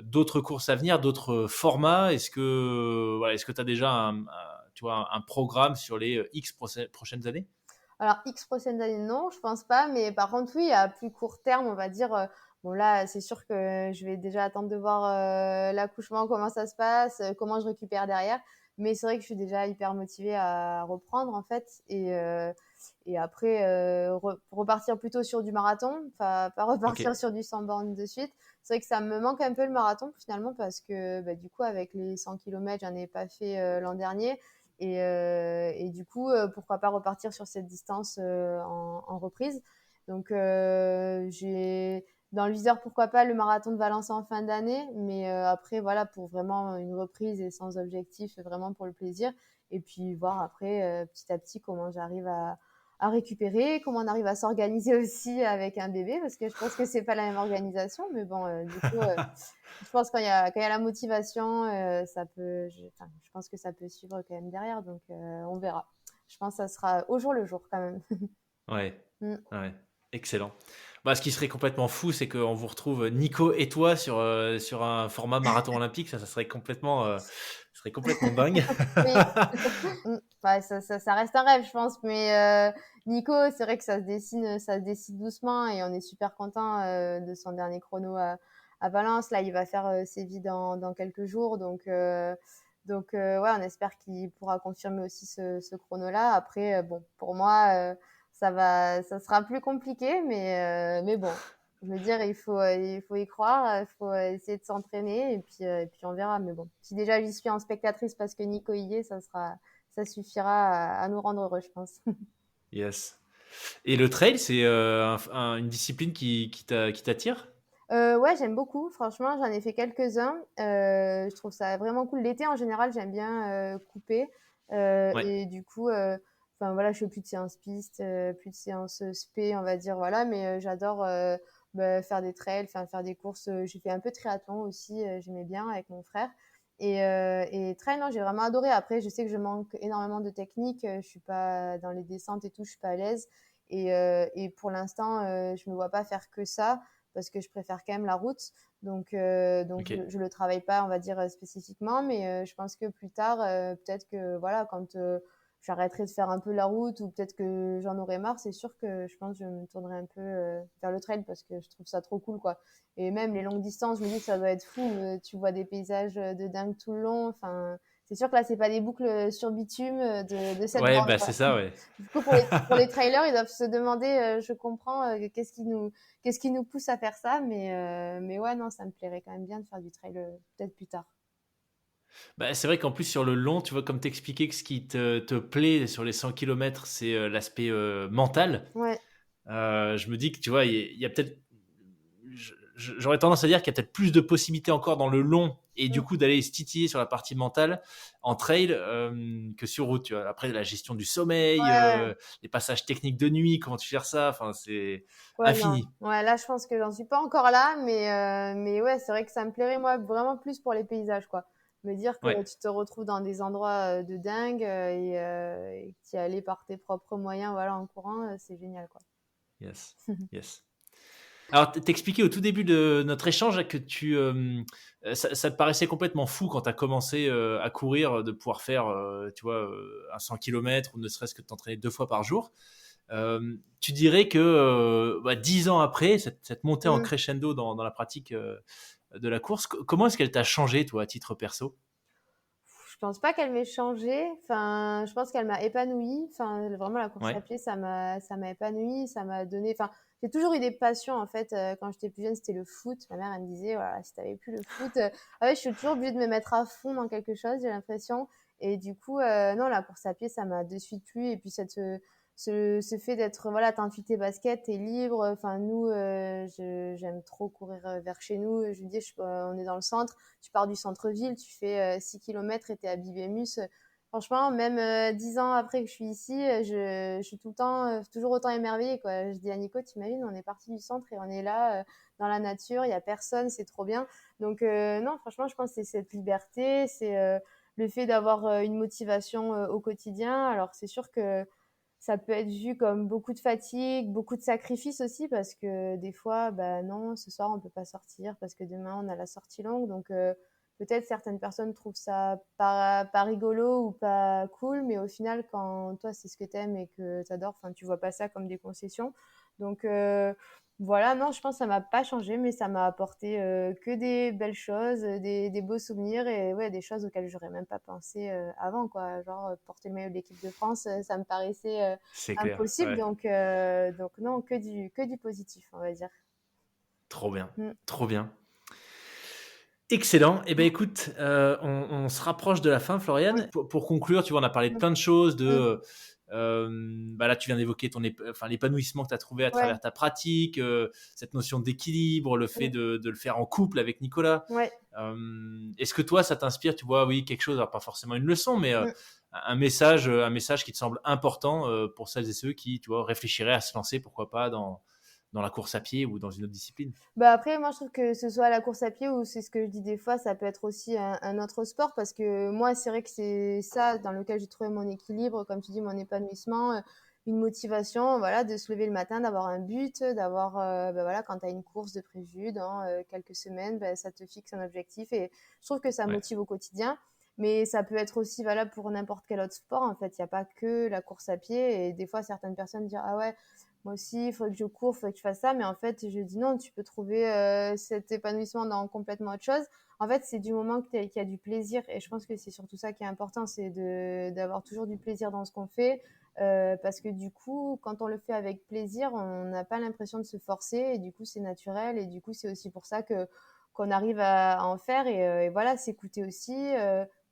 d'autres courses à venir, d'autres formats? Est-ce que tu as déjà tu vois, un programme sur les X prochaines années?
Alors X prochaines années, non, je pense pas. Mais par contre, oui, à plus court terme, on va dire, bon là, c'est sûr que je vais déjà attendre de voir l'accouchement, comment ça se passe, comment je récupère derrière. Mais c'est vrai que je suis déjà hyper motivée à reprendre en fait. Et après, repartir plutôt sur du marathon, pas
Ok.
repartir sur du 100 bornes de suite. C'est vrai que ça me manque un peu le marathon finalement parce que bah, du coup, avec les 100 km, j'en ai pas fait l'an dernier. Et du coup, pourquoi pas repartir sur cette distance en reprise. Donc, j'ai dans le viseur, pourquoi pas le marathon de Valence en fin d'année. Mais après, voilà, pour vraiment une reprise et sans objectif, vraiment pour le plaisir. Et puis voir après, petit à petit, comment j'arrive à récupérer, comment on arrive à s'organiser aussi avec un bébé, parce que je pense que c'est pas la même organisation. Mais bon, du coup, je pense quand il y a la motivation, ça peut, enfin, je pense que ça peut suivre quand même derrière, donc on verra. Je pense que ça sera au jour le jour quand même.
Ouais,
Mm.
ouais, excellent. Bah, ce qui serait complètement fou, c'est qu'on vous retrouve Nico et toi sur un format marathon olympique. Ça serait complètement dingue.
Oui, mm. Ouais, ça reste un rêve, je pense, mais Nico, c'est vrai que ça se dessine doucement et on est super content de son dernier chrono à Valence. Là, il va faire Séville dans quelques jours, ouais, on espère qu'il pourra confirmer aussi ce chrono-là. Après, bon, pour moi, ça sera plus compliqué, mais bon, je veux dire, il faut y croire, il faut essayer de s'entraîner et puis on verra. Mais bon, si déjà j'y suis en spectatrice parce que Nico y est, ça suffira à nous rendre heureux, je pense.
Yes. Et le trail, c'est une discipline qui t'attire?
Ouais, j'aime beaucoup. Franchement, j'en ai fait quelques-uns. Je trouve ça vraiment cool. L'été, en général, j'aime bien couper.
Ouais.
Et du coup, enfin voilà, je fais plus de séances piste, plus de séances spé, on va dire, voilà. Mais j'adore bah, faire des trails, faire des courses. J'ai fait un peu de triathlon aussi, j'aimais bien avec mon frère. Et trail, non, j'ai vraiment adoré. Après, je sais que je manque énormément de technique. Je suis pas dans les descentes et tout, je suis pas à l'aise. Et pour l'instant, je me vois pas faire que ça. parce que je préfère quand même la route. Donc
Ok.
je le travaille pas, on va dire spécifiquement, mais je pense que plus tard, peut-être que voilà, quand j'arrêterai de faire un peu la route ou peut-être que j'en aurai marre, c'est sûr que je pense que je me tournerai un peu vers le trail parce que je trouve ça trop cool, quoi. Et même les longues distances, je me dis que ça doit être fou. Tu vois des paysages de dingue tout le long. Enfin, c'est sûr que là, c'est pas des boucles sur bitume de cette
Ouais,
bande,
bah
quoi.
c'est ça, ouais.
Du coup, pour les trailers, ils doivent se demander, je comprends, qu'est-ce qui nous pousse à faire ça, mais ouais, non, ça me plairait quand même bien de faire du trail peut-être plus tard.
Bah, c'est vrai qu'en plus sur le long, tu vois, comme t'expliquais que ce qui te plaît sur les 100 kilomètres, c'est l'aspect mental.
Ouais.
Je me dis que tu vois, il y a peut-être, j'aurais tendance à dire qu'il y a peut-être plus de possibilités encore dans le long et du
Mm.
coup d'aller se titiller sur la partie mentale en trail que sur route. Tu vois. Après, la gestion du sommeil,
Ouais, ouais.
les passages techniques de nuit, comment tu gères ça, enfin, c'est
Ouais, non.
infini.
Ouais, là, je pense que j'en suis pas encore là, mais ouais, c'est vrai que ça me plairait, moi, vraiment plus pour les paysages, quoi. Me dire que
Ouais,
tu te retrouves dans des endroits de dingue et que tu y allais par tes propres moyens, voilà, en courant, c'est génial, quoi.
yes, yes. Alors, t'expliquais au tout début de notre échange que ça te paraissait complètement fou quand tu as commencé à courir de pouvoir faire, tu vois, un 100 km ou ne serait-ce que de t'entraîner 2 fois par jour. Tu dirais que 10 ans après, cette montée en
Mm.
crescendo dans la pratique de la course, comment est-ce qu'elle t'a changé, toi, à titre perso?
Je pense pas qu'elle m'ait changé. Enfin, je pense qu'elle m'a épanouie. Enfin, vraiment, la course
Ouais,
à pied, ça m'a épanouie. Ça m'a donné. Enfin, j'ai toujours eu des passions en fait. Quand j'étais plus jeune, c'était le foot. Ma mère, elle me disait, voilà, si t'avais plus le foot, ah ouais, je suis toujours obligée de me mettre à fond dans quelque chose. J'ai l'impression. Et du coup, non, la course à pied, ça m'a de suite plu. Et puis ce fait d'être, voilà, t'enfiles tes baskets, t'es libre. Enfin, nous, j'aime trop courir vers chez nous. Je lui dis, on est dans le centre. Tu pars du centre-ville, tu fais 6 km et t'es à Bibémus. Franchement, même 10 ans après que je suis ici, je suis tout le temps, toujours autant émerveillée, quoi. Je dis à Nico, t'imagines, on est parti du centre et on est là, dans la nature, il y a personne, c'est trop bien. Donc, non, franchement, je pense que c'est cette liberté, c'est le fait d'avoir une motivation au quotidien. Alors, c'est sûr que ça peut être vu comme beaucoup de fatigue, beaucoup de sacrifices aussi, parce que des fois, bah non, ce soir on peut pas sortir parce que demain on a la sortie longue. Donc peut-être certaines personnes trouvent ça pas rigolo ou pas cool, mais au final, quand toi c'est ce que t'aimes et que t'adores, enfin tu vois pas ça comme des concessions. Donc voilà, non, je pense que ça m'a pas changé, mais ça m'a apporté que des belles choses, des beaux souvenirs et ouais, des choses auxquelles j'aurais même pas pensé avant, quoi. Genre porter le maillot de l'équipe de France, ça me paraissait
c'est clair.
impossible,
Ouais,
donc non, que du positif, on va dire.
trop bien,
Mm.
trop bien. Excellent. Eh ben écoute, on se rapproche de la fin,
Oui.
Floriane. Pour conclure, tu vois, on a parlé de
Mm.
plein de choses,
Mm.
bah là, tu viens d'évoquer enfin, l'épanouissement que tu as trouvé à
Ouais.
travers ta pratique, cette notion d'équilibre, le fait
Mm.
de le faire en couple avec Nicolas.
Ouais.
Est-ce que toi, ça t'inspire, tu vois, oui, quelque chose, alors pas forcément une leçon, mais
Mm.
un message qui te semble important pour celles et ceux qui, tu vois, réfléchiraient à se lancer, pourquoi pas, dans la course à pied ou dans une autre discipline.
Bah après, moi, je trouve que ce soit la course à pied ou c'est ce que je dis des fois, ça peut être aussi un autre sport parce que moi, c'est vrai que c'est ça dans lequel j'ai trouvé mon équilibre, comme tu dis, mon épanouissement, une motivation, voilà, de se lever le matin, d'avoir un but, d'avoir, bah voilà, quand tu as une course de prévue dans quelques semaines, bah, ça te fixe un objectif et je trouve que ça
Ouais,
motive au quotidien. Mais ça peut être aussi valable pour n'importe quel autre sport. En fait, il n'y a pas que la course à pied. Et des fois, certaines personnes disent, ah ouais, moi aussi, il faut que je cours, il faut que je fasse ça. Mais en fait, je dis non, tu peux trouver cet épanouissement dans complètement autre chose. En fait, c'est du moment qu'il y a du plaisir. Et je pense que c'est surtout ça qui est important, c'est d'avoir toujours du plaisir dans ce qu'on fait. Parce que du coup, quand on le fait avec plaisir, on n'a pas l'impression de se forcer. Et du coup, c'est naturel. Et du coup, c'est aussi pour ça que qu'on arrive à en faire. Et voilà, s'écouter aussi.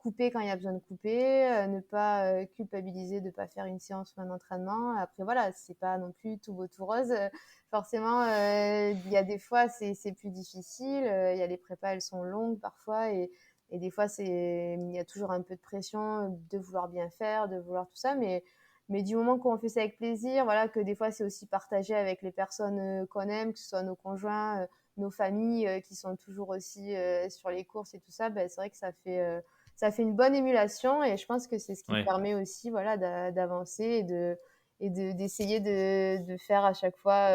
Couper quand il y a besoin de couper, ne pas culpabiliser de ne pas faire une séance ou un entraînement. Après voilà, c'est pas non plus tout beau tout rose. Forcément, il y a des fois c'est plus difficile. Il y a les prépas, elles sont longues parfois et des fois il y a toujours un peu de pression de vouloir bien faire, de vouloir tout ça, mais du moment qu'on fait ça avec plaisir, voilà que des fois c'est aussi partagé avec les personnes qu'on aime, que ce soit nos conjoints, nos familles qui sont toujours aussi sur les courses et tout ça, ben, c'est vrai que ça fait une bonne émulation et je pense que c'est ce qui
ouais.
permet aussi voilà d'avancer d'essayer de faire à chaque fois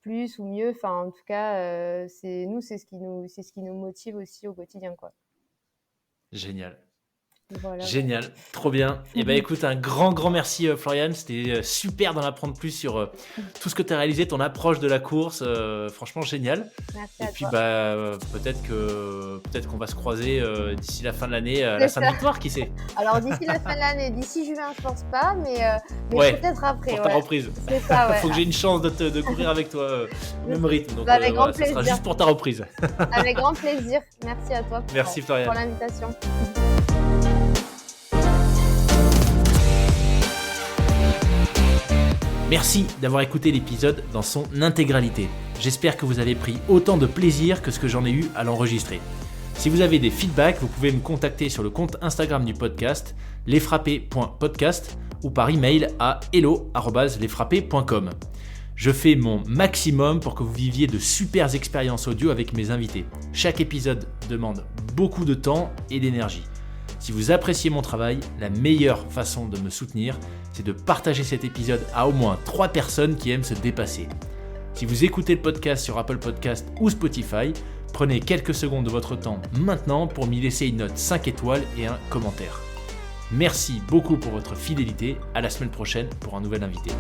plus ou mieux. Enfin, en tout cas, c'est ce qui nous motive aussi au quotidien, quoi.
Génial.
Voilà.
Génial, trop bien. Et écoute, un grand merci Floriane, c'était super d'en apprendre plus sur tout ce que tu as réalisé, ton approche de la course, franchement génial.
Merci
Et
à
puis
toi.
peut-être qu'on va se croiser d'ici la fin de l'année à
C'est
la
ça.
Sainte-Victoire, qui sait.
Alors d'ici la fin de l'année, d'ici juin, je pense pas, mais
Ouais,
peut-être après.
pour ta
Ouais.
reprise.
C'est ça, ouais.
Faut que j'ai une chance de courir avec toi au même rythme. Donc
Avec grand
voilà, ça sera
plaisir.
juste pour ta reprise.
Avec grand plaisir. Merci à toi
Merci
pour
Floriane.
l'invitation.
Merci d'avoir écouté l'épisode dans son intégralité. J'espère que vous avez pris autant de plaisir que ce que j'en ai eu à l'enregistrer. Si vous avez des feedbacks, vous pouvez me contacter sur le compte Instagram du podcast, lesfrappés.podcast, ou par email à hello@lesfrappés.com. Je fais mon maximum pour que vous viviez de super expériences audio avec mes invités. Chaque épisode demande beaucoup de temps et d'énergie. Si vous appréciez mon travail, la meilleure façon de me soutenir, c'est de partager cet épisode à au moins 3 personnes qui aiment se dépasser. Si vous écoutez le podcast sur Apple Podcast ou Spotify, prenez quelques secondes de votre temps maintenant pour m'y laisser une note 5 étoiles et un commentaire. Merci beaucoup pour votre fidélité, à la semaine prochaine pour un nouvel invité.